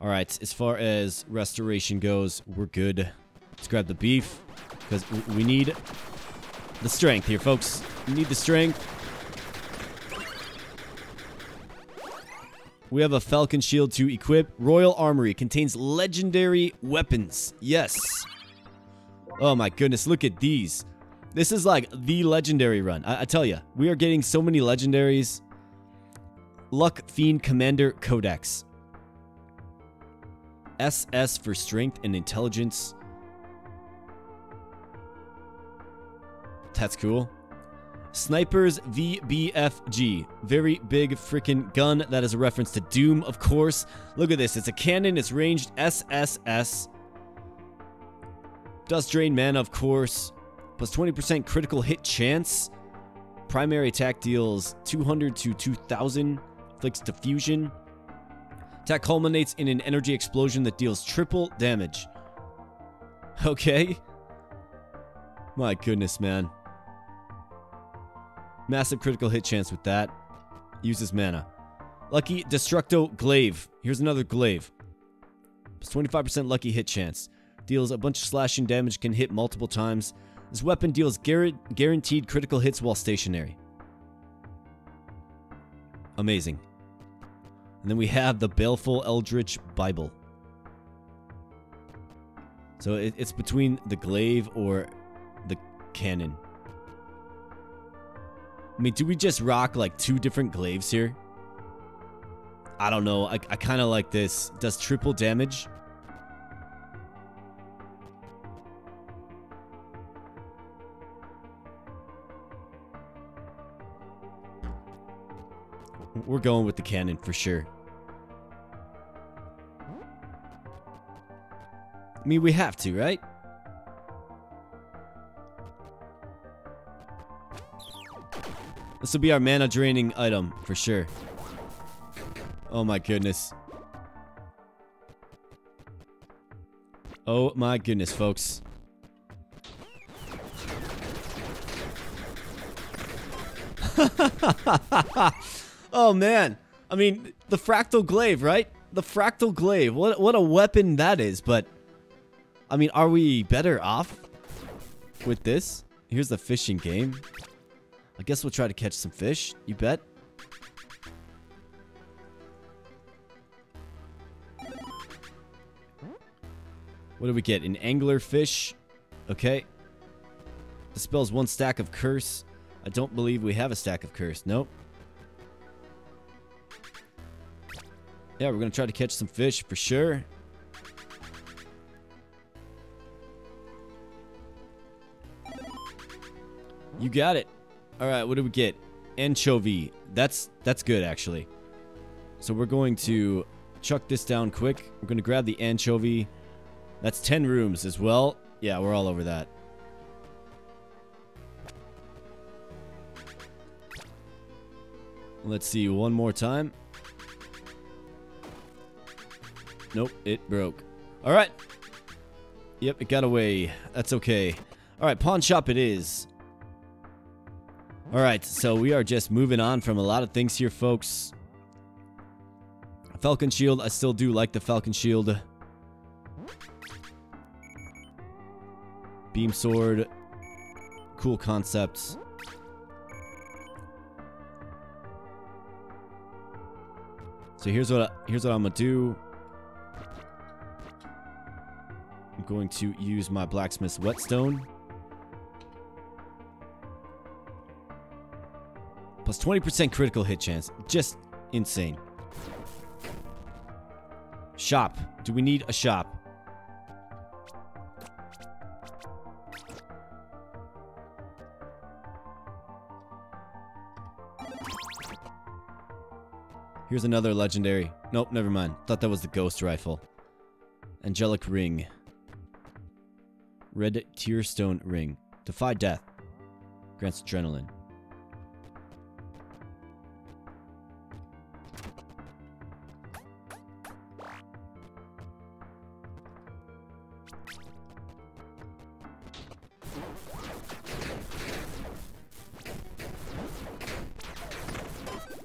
Alright, as far as restoration goes, we're good. Let's grab the beef, because we need the strength here, folks. We need the strength. We have a Falcon Shield to equip. Royal Armory contains legendary weapons. Yes. Oh my goodness, look at these. This is like the legendary run. I tell you, we are getting so many legendaries. Luck Fiend Commander Codex. SS for strength and intelligence. That's cool. Sniper's V.B.F.G. Very big freaking gun. That is a reference to Doom, of course. Look at this. It's a cannon. It's ranged SSS. Does drain mana, of course. Plus 20% critical hit chance. Primary attack deals 200 to 2000. Inflicts diffusion. Attack culminates in an energy explosion that deals triple damage. Okay. My goodness, man. Massive critical hit chance with that. Uses mana. Lucky Destructo Glaive. Here's another glaive. Plus 25% lucky hit chance. Deals a bunch of slashing damage, can hit multiple times. This weapon deals guaranteed critical hits while stationary. Amazing. And then we have the Baleful Eldritch Bible. So it's between the glaive or the cannon. I mean, do we just rock like 2 different glaives here? I don't know. I kind of like this. Does triple damage. We're going with the cannon for sure. I mean, we have to, right? This will be our mana draining item for sure. Oh my goodness. Oh my goodness, folks. Oh man. I mean, the fractal glaive, right? The fractal glaive. What a weapon that is, but I mean, are we better off with this? Here's the fishing game. I guess we'll try to catch some fish. You bet. What do we get? An angler fish. Okay. Dispels 1 stack of curse. I don't believe we have a stack of curse. Nope. Yeah, we're gonna try to catch some fish for sure. You got it. All right, what do we get? Anchovy. That's good, actually. So we're going to chuck this down quick. We're going to grab the anchovy. That's 10 rooms as well. Yeah, we're all over that. Let's see one more time. Nope, it broke. All right. Yep, it got away. That's okay. All right, pawn shop it is. All right, so we are just moving on from a lot of things here, folks. Falcon shield. I still do like the falcon shield. Beam sword. Cool concepts. So here's what I'm gonna do. I'm going to use my blacksmith's whetstone. Plus 20% critical hit chance. Just insane. Shop. Do we need a shop? Here's another legendary. Nope, never mind. Thought that was the ghost rifle. Angelic ring. Red tearstone ring. Defy death. Grants adrenaline.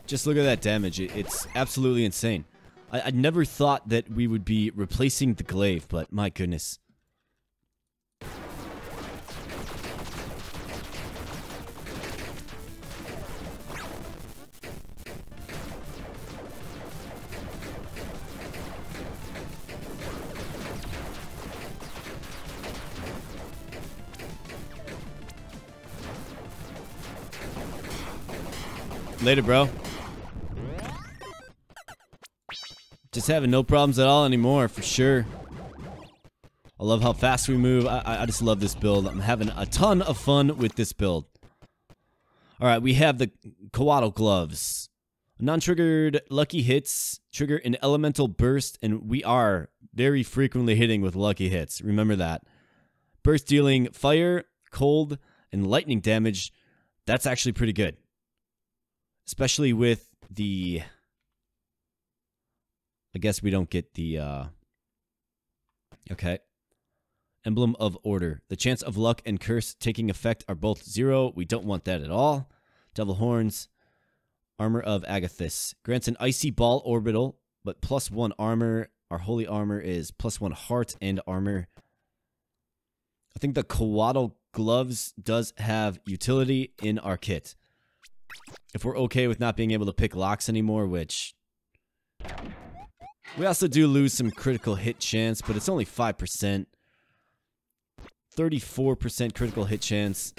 Just look at that damage. It's absolutely insane. I never thought that we would be replacing the glaive, but my goodness. Later, bro. Just having no problems at all anymore, for sure. I love how fast we move. I just love this build. I'm having a ton of fun with this build. Alright, we have the Coatl gloves. Non-triggered lucky hits trigger an elemental burst, and we are very frequently hitting with lucky hits. Remember that. Burst dealing fire, cold, and lightning damage. That's actually pretty good. Especially with the... I guess we don't get the, okay. Emblem of Order. The chance of luck and curse taking effect are both 0. We don't want that at all. Devil Horns. Armor of Agathis. Grants an icy ball orbital, but +1 armor. Our holy armor is +1 heart and armor. I think the Coatl gloves does have utility in our kit. If we're okay with not being able to pick locks anymore, which... We also do lose some critical hit chance, but it's only 5%. 34% critical hit chance.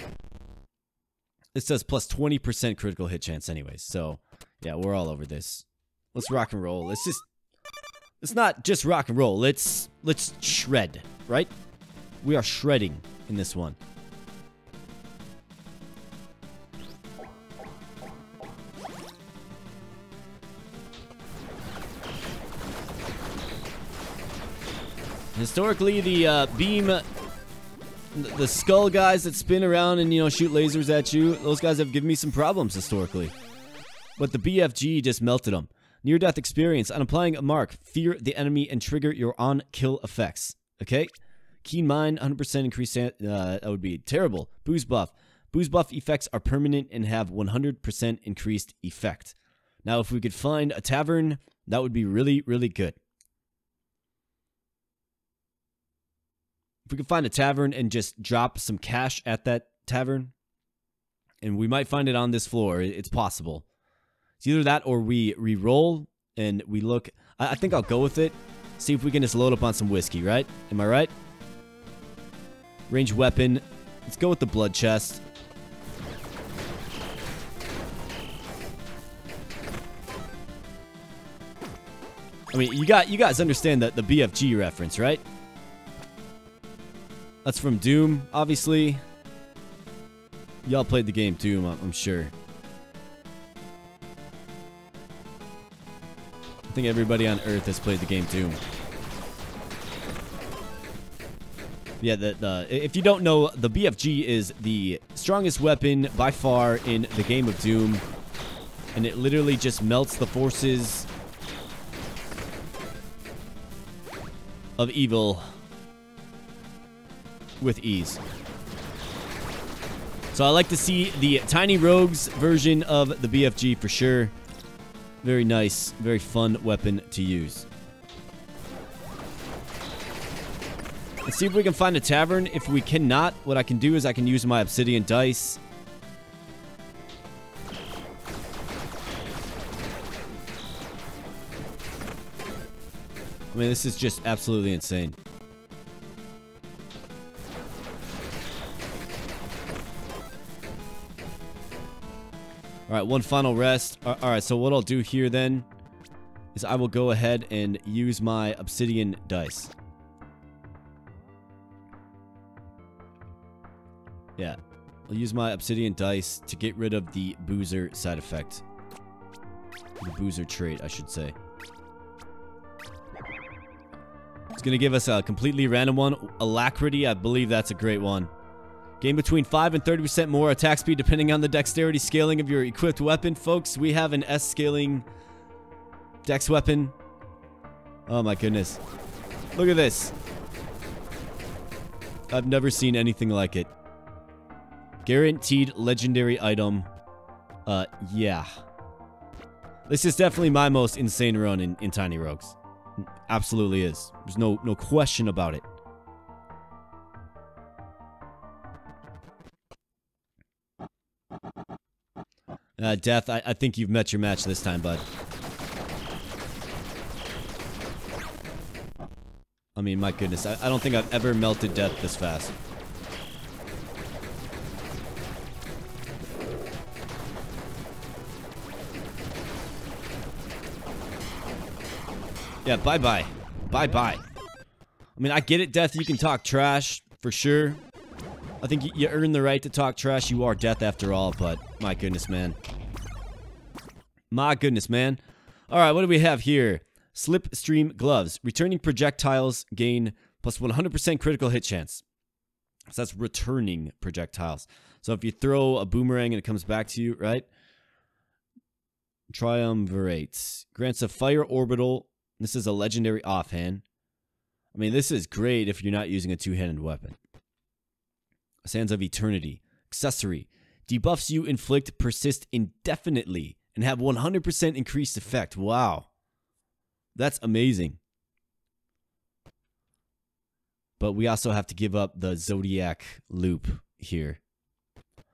This does plus 20% critical hit chance anyways. So, yeah, we're all over this. Let's rock and roll. It's not just rock and roll. Let's shred, right? We are shredding in this one. Historically, the beam, the skull guys that spin around and, you know, shoot lasers at you, those guys have given me some problems historically. But the B.F.G. just melted them. Near-death experience. On applying a mark, fear the enemy and trigger your on-kill effects. Okay? Keen Mind, 100% increase. That would be terrible. Booze buff. Booze buff effects are permanent and have 100% increased effect. Now, if we could find a tavern, that would be really, really good. If we could find a tavern and just drop some cash at that tavern, and we might find it on this floor. It's possible. It's either that or we re-roll and we look. I think I'll go with it. See if we can just load up on some whiskey, right? Am I right? Ranged weapon. Let's go with the blood chest. I mean, you guys understand the BFG reference, right? That's from Doom, obviously. Y'all played the game Doom, I'm sure. I think everybody on Earth has played the game Doom. Yeah, if you don't know, the BFG is the strongest weapon by far in the game of Doom. And it literally just melts the forces of evil with ease. So I like to see the Tiny Rogues version of the BFG for sure. Very nice, very fun weapon to use. Let's see if we can find a tavern. If we cannot, what I can do is I can use my obsidian dice. I mean, this is just absolutely insane. Alright, one final rest. Alright, so what I'll do here then is I will go ahead and use my obsidian dice. Yeah, I'll use my obsidian dice to get rid of the boozer side effect. The boozer trait, I should say. It's going to give us a completely random one. Alacrity, I believe that's a great one. Gain between 5 and 30% more attack speed depending on the dexterity scaling of your equipped weapon. Folks, we have an S scaling dex weapon. Oh my goodness. Look at this. I've never seen anything like it. Guaranteed legendary item. Yeah. This is definitely my most insane run in Tiny Rogues. Absolutely is. There's no question about it. Death, I think you've met your match this time, bud. I mean, my goodness. I don't think I've ever melted Death this fast. Yeah, bye-bye. Bye-bye. I mean, I get it, Death. You can talk trash, for sure. I think you earn the right to talk trash. You are Death after all, but my goodness, man. My goodness, man. Alright, what do we have here? Slipstream Gloves. Returning projectiles gain plus 100% critical hit chance. So that's returning projectiles. So if you throw a boomerang and it comes back to you, right? Triumvirate. Grants a fire orbital. This is a legendary offhand. I mean, this is great if you're not using a two-handed weapon. Sands of Eternity. Accessory. Debuffs you inflict persist indefinitely and have 100% increased effect. Wow. That's amazing. But we also have to give up the Zodiac loop here. And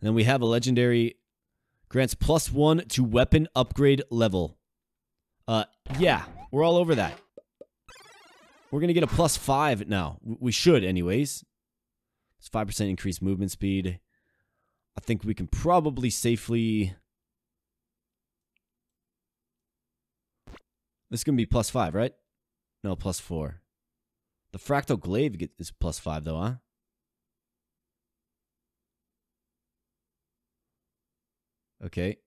then we have a legendary. Grants +1 to weapon upgrade level. Yeah. We're all over that. We're going to get a +5 now. We should anyways. It's 5% increased movement speed. I think we can probably safely... This is going to be +5, right? No, +4. The Fractal Glaive is +5 though, huh? Okay.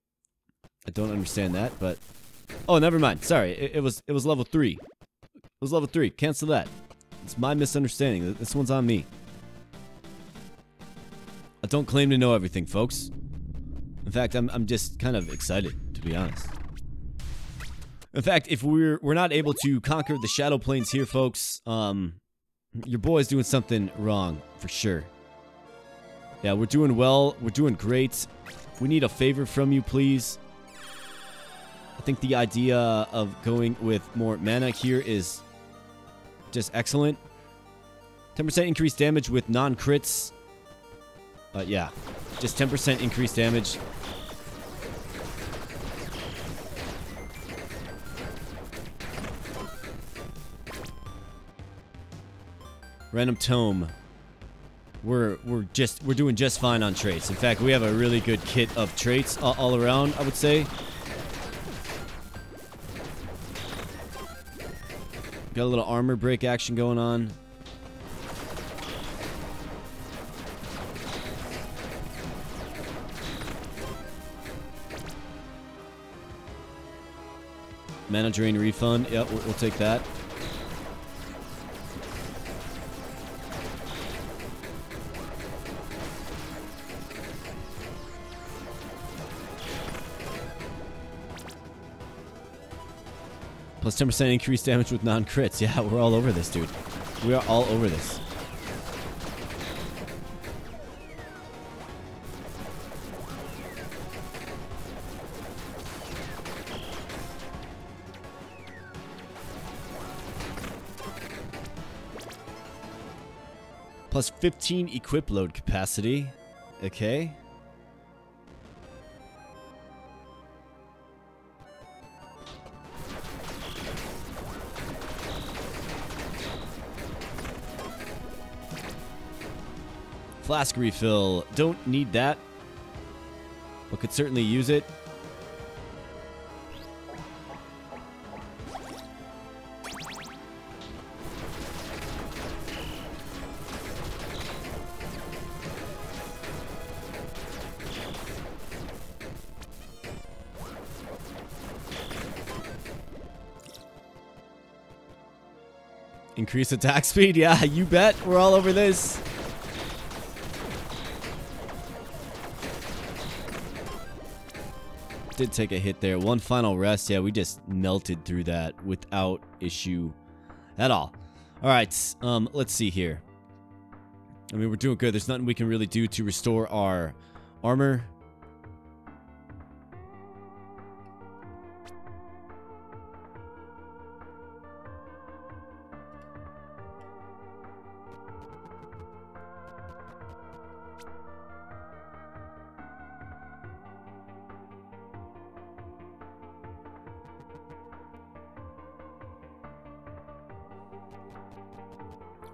I don't understand that, but... Oh, never mind. Sorry, it was level 3. It was level 3. Cancel that. It's my misunderstanding. This one's on me. I don't claim to know everything, folks. In fact, I'm just kind of excited, to be honest. In fact, if we're not able to conquer the Shadow Plains here, folks, your boy's doing something wrong, for sure. Yeah, we're doing well. We're doing great. We need a favor from you, please. I think the idea of going with more mana here is just excellent. 10% increased damage with non-crits. Yeah, just 10% increased damage. Random Tome. We're doing just fine on traits. In fact, we have a really good kit of traits all around, I would say. Got a little armor break action going on. Mana drain refund. Yep, we'll take that. Plus 10% increased damage with non-crits. Yeah, we're all over this, dude. We are all over this. Plus 15 equip load capacity. Okay. Flask refill. Don't need that, but could certainly use it. Increase attack speed? Yeah, you bet. We're all over this. Did take a hit there. One final rest. Yeah, we just melted through that without issue at all. All right, let's see here. I mean, we're doing good. There's nothing we can really do to restore our armor.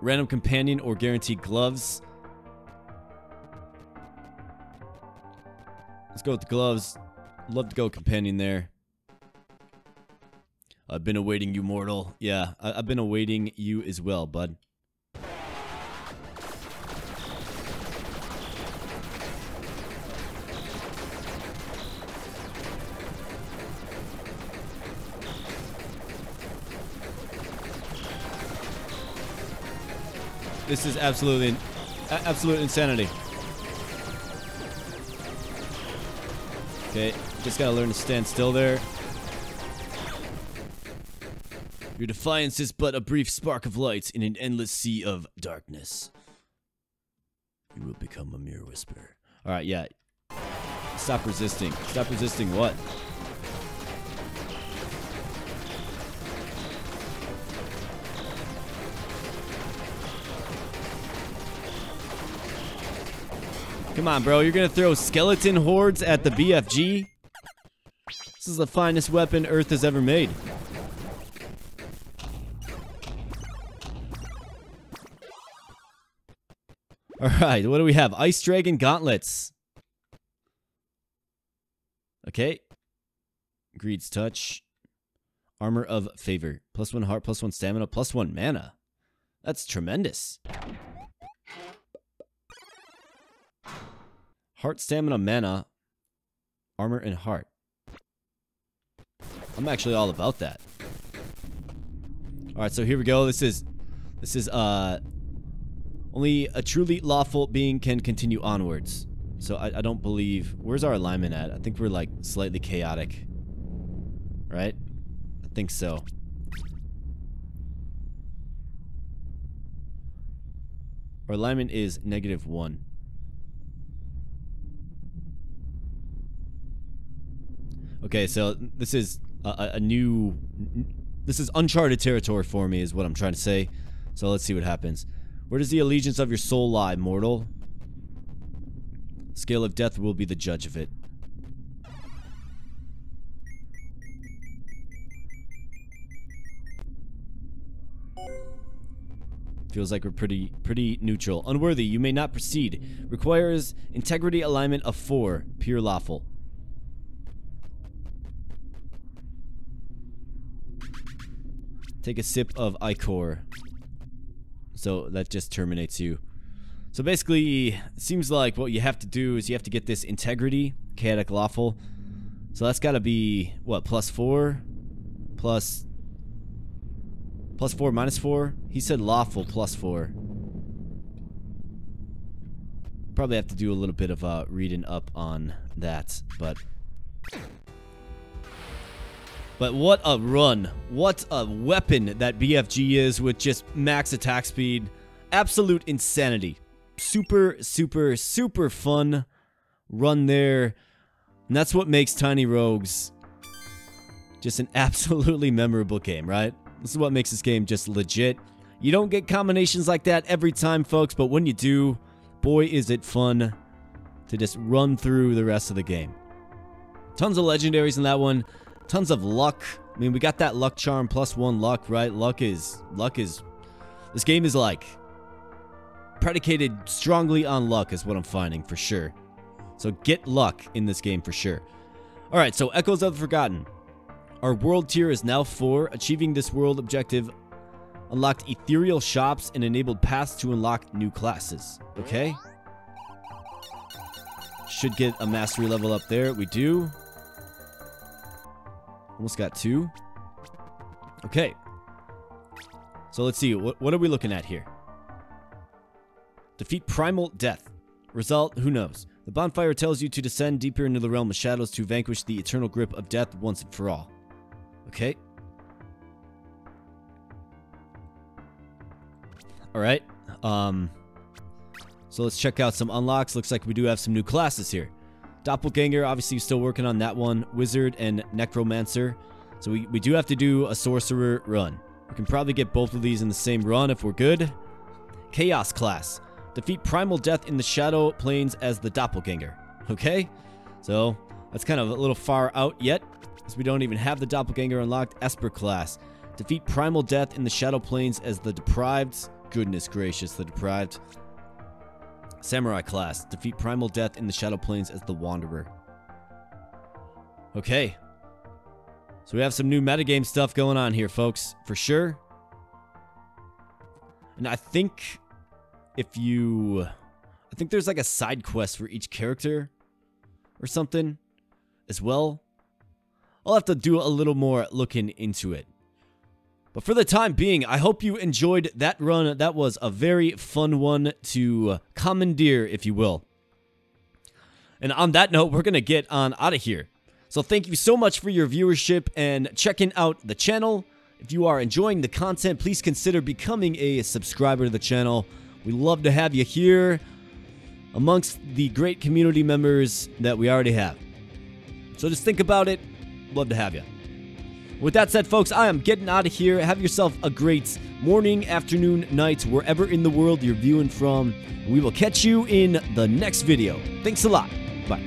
Random companion or guaranteed gloves. Let's go with the gloves. Love to go companion there. I've been awaiting you, mortal. Yeah, I've been awaiting you as well, bud. This is absolute insanity. Okay, just gotta learn to stand still there. Your defiance is but a brief spark of light in an endless sea of darkness. You will become a mere whisper. Alright, yeah. Stop resisting. Stop resisting what? Come on, bro. You're gonna throw skeleton hordes at the B.F.G.? This is the finest weapon Earth has ever made. Alright, what do we have? Ice Dragon Gauntlets. Okay. Greed's Touch. Armor of Favor. +1 heart, +1 stamina, +1 mana. That's tremendous. Heart, stamina, mana, armor, and heart. I'm actually all about that. Alright, so here we go. This is only a truly lawful being can continue onwards. So I don't believe... Where's our alignment at? I think we're like slightly chaotic. Right? I think so. Our alignment is -1. Okay, so this is a new... This is uncharted territory for me, is what I'm trying to say. So let's see what happens. Where does the allegiance of your soul lie, mortal? Scale of death will be the judge of it. Feels like we're pretty neutral. Unworthy, you may not proceed. Requires integrity alignment of 4, pure lawful. Take a sip of ichor. So that just terminates you. So basically, it seems like what you have to do is you have to get this integrity, chaotic lawful. So that's got to be, what, +4? Plus 4, -4? He said lawful +4. Probably have to do a little bit of reading up on that, but what a run. What a weapon that BFG is with just max attack speed. Absolute insanity. Super, super, super fun run there. And that's what makes Tiny Rogues just an absolutely memorable game, right? This is what makes this game just legit. You don't get combinations like that every time, folks, but when you do, boy, is it fun to just run through the rest of the game. Tons of legendaries in that one. Tons of luck. I mean, we got that luck charm, +1 luck, right? Luck is... This game is, like, predicated strongly on luck is what I'm finding, for sure. So get luck in this game, for sure. Alright, so Echoes of the Forgotten. Our world tier is now 4. Achieving this world objective unlocked ethereal shops and enabled paths to unlock new classes. Okay. Should get a mastery level up there. We do. Almost got 2. Okay. So let's see. What are we looking at here? Defeat Primal Death. Result, who knows? The bonfire tells you to descend deeper into the realm of shadows to vanquish the eternal grip of death once and for all. Okay. Alright. So let's check out some unlocks. Looks like we do have some new classes here. Doppelganger, obviously still working on that one. Wizard and Necromancer. So we do have to do a Sorcerer run. We can probably get both of these in the same run if we're good. Chaos class. Defeat Primal Death in the Shadow Plains as the Doppelganger. Okay? So, that's kind of a little far out yet, as we don't even have the Doppelganger unlocked. Esper class. Defeat Primal Death in the Shadow Plains as the Deprived. Goodness gracious, the Deprived. Samurai class. Defeat Primal Death in the Shadow Plains as the Wanderer. Okay. So we have some new metagame stuff going on here, folks. For sure. And I think there's like a side quest for each character or something as well. I'll have to do a little more looking into it. But for the time being, I hope you enjoyed that run. That was a very fun one to commandeer, if you will. And on that note, we're going to get on out of here. So thank you so much for your viewership and checking out the channel. If you are enjoying the content, please consider becoming a subscriber to the channel. We love to have you here amongst the great community members that we already have. So just think about it. Love to have you. With that said, folks, I am getting out of here. Have yourself a great morning, afternoon, night, wherever in the world you're viewing from. We will catch you in the next video. Thanks a lot. Bye.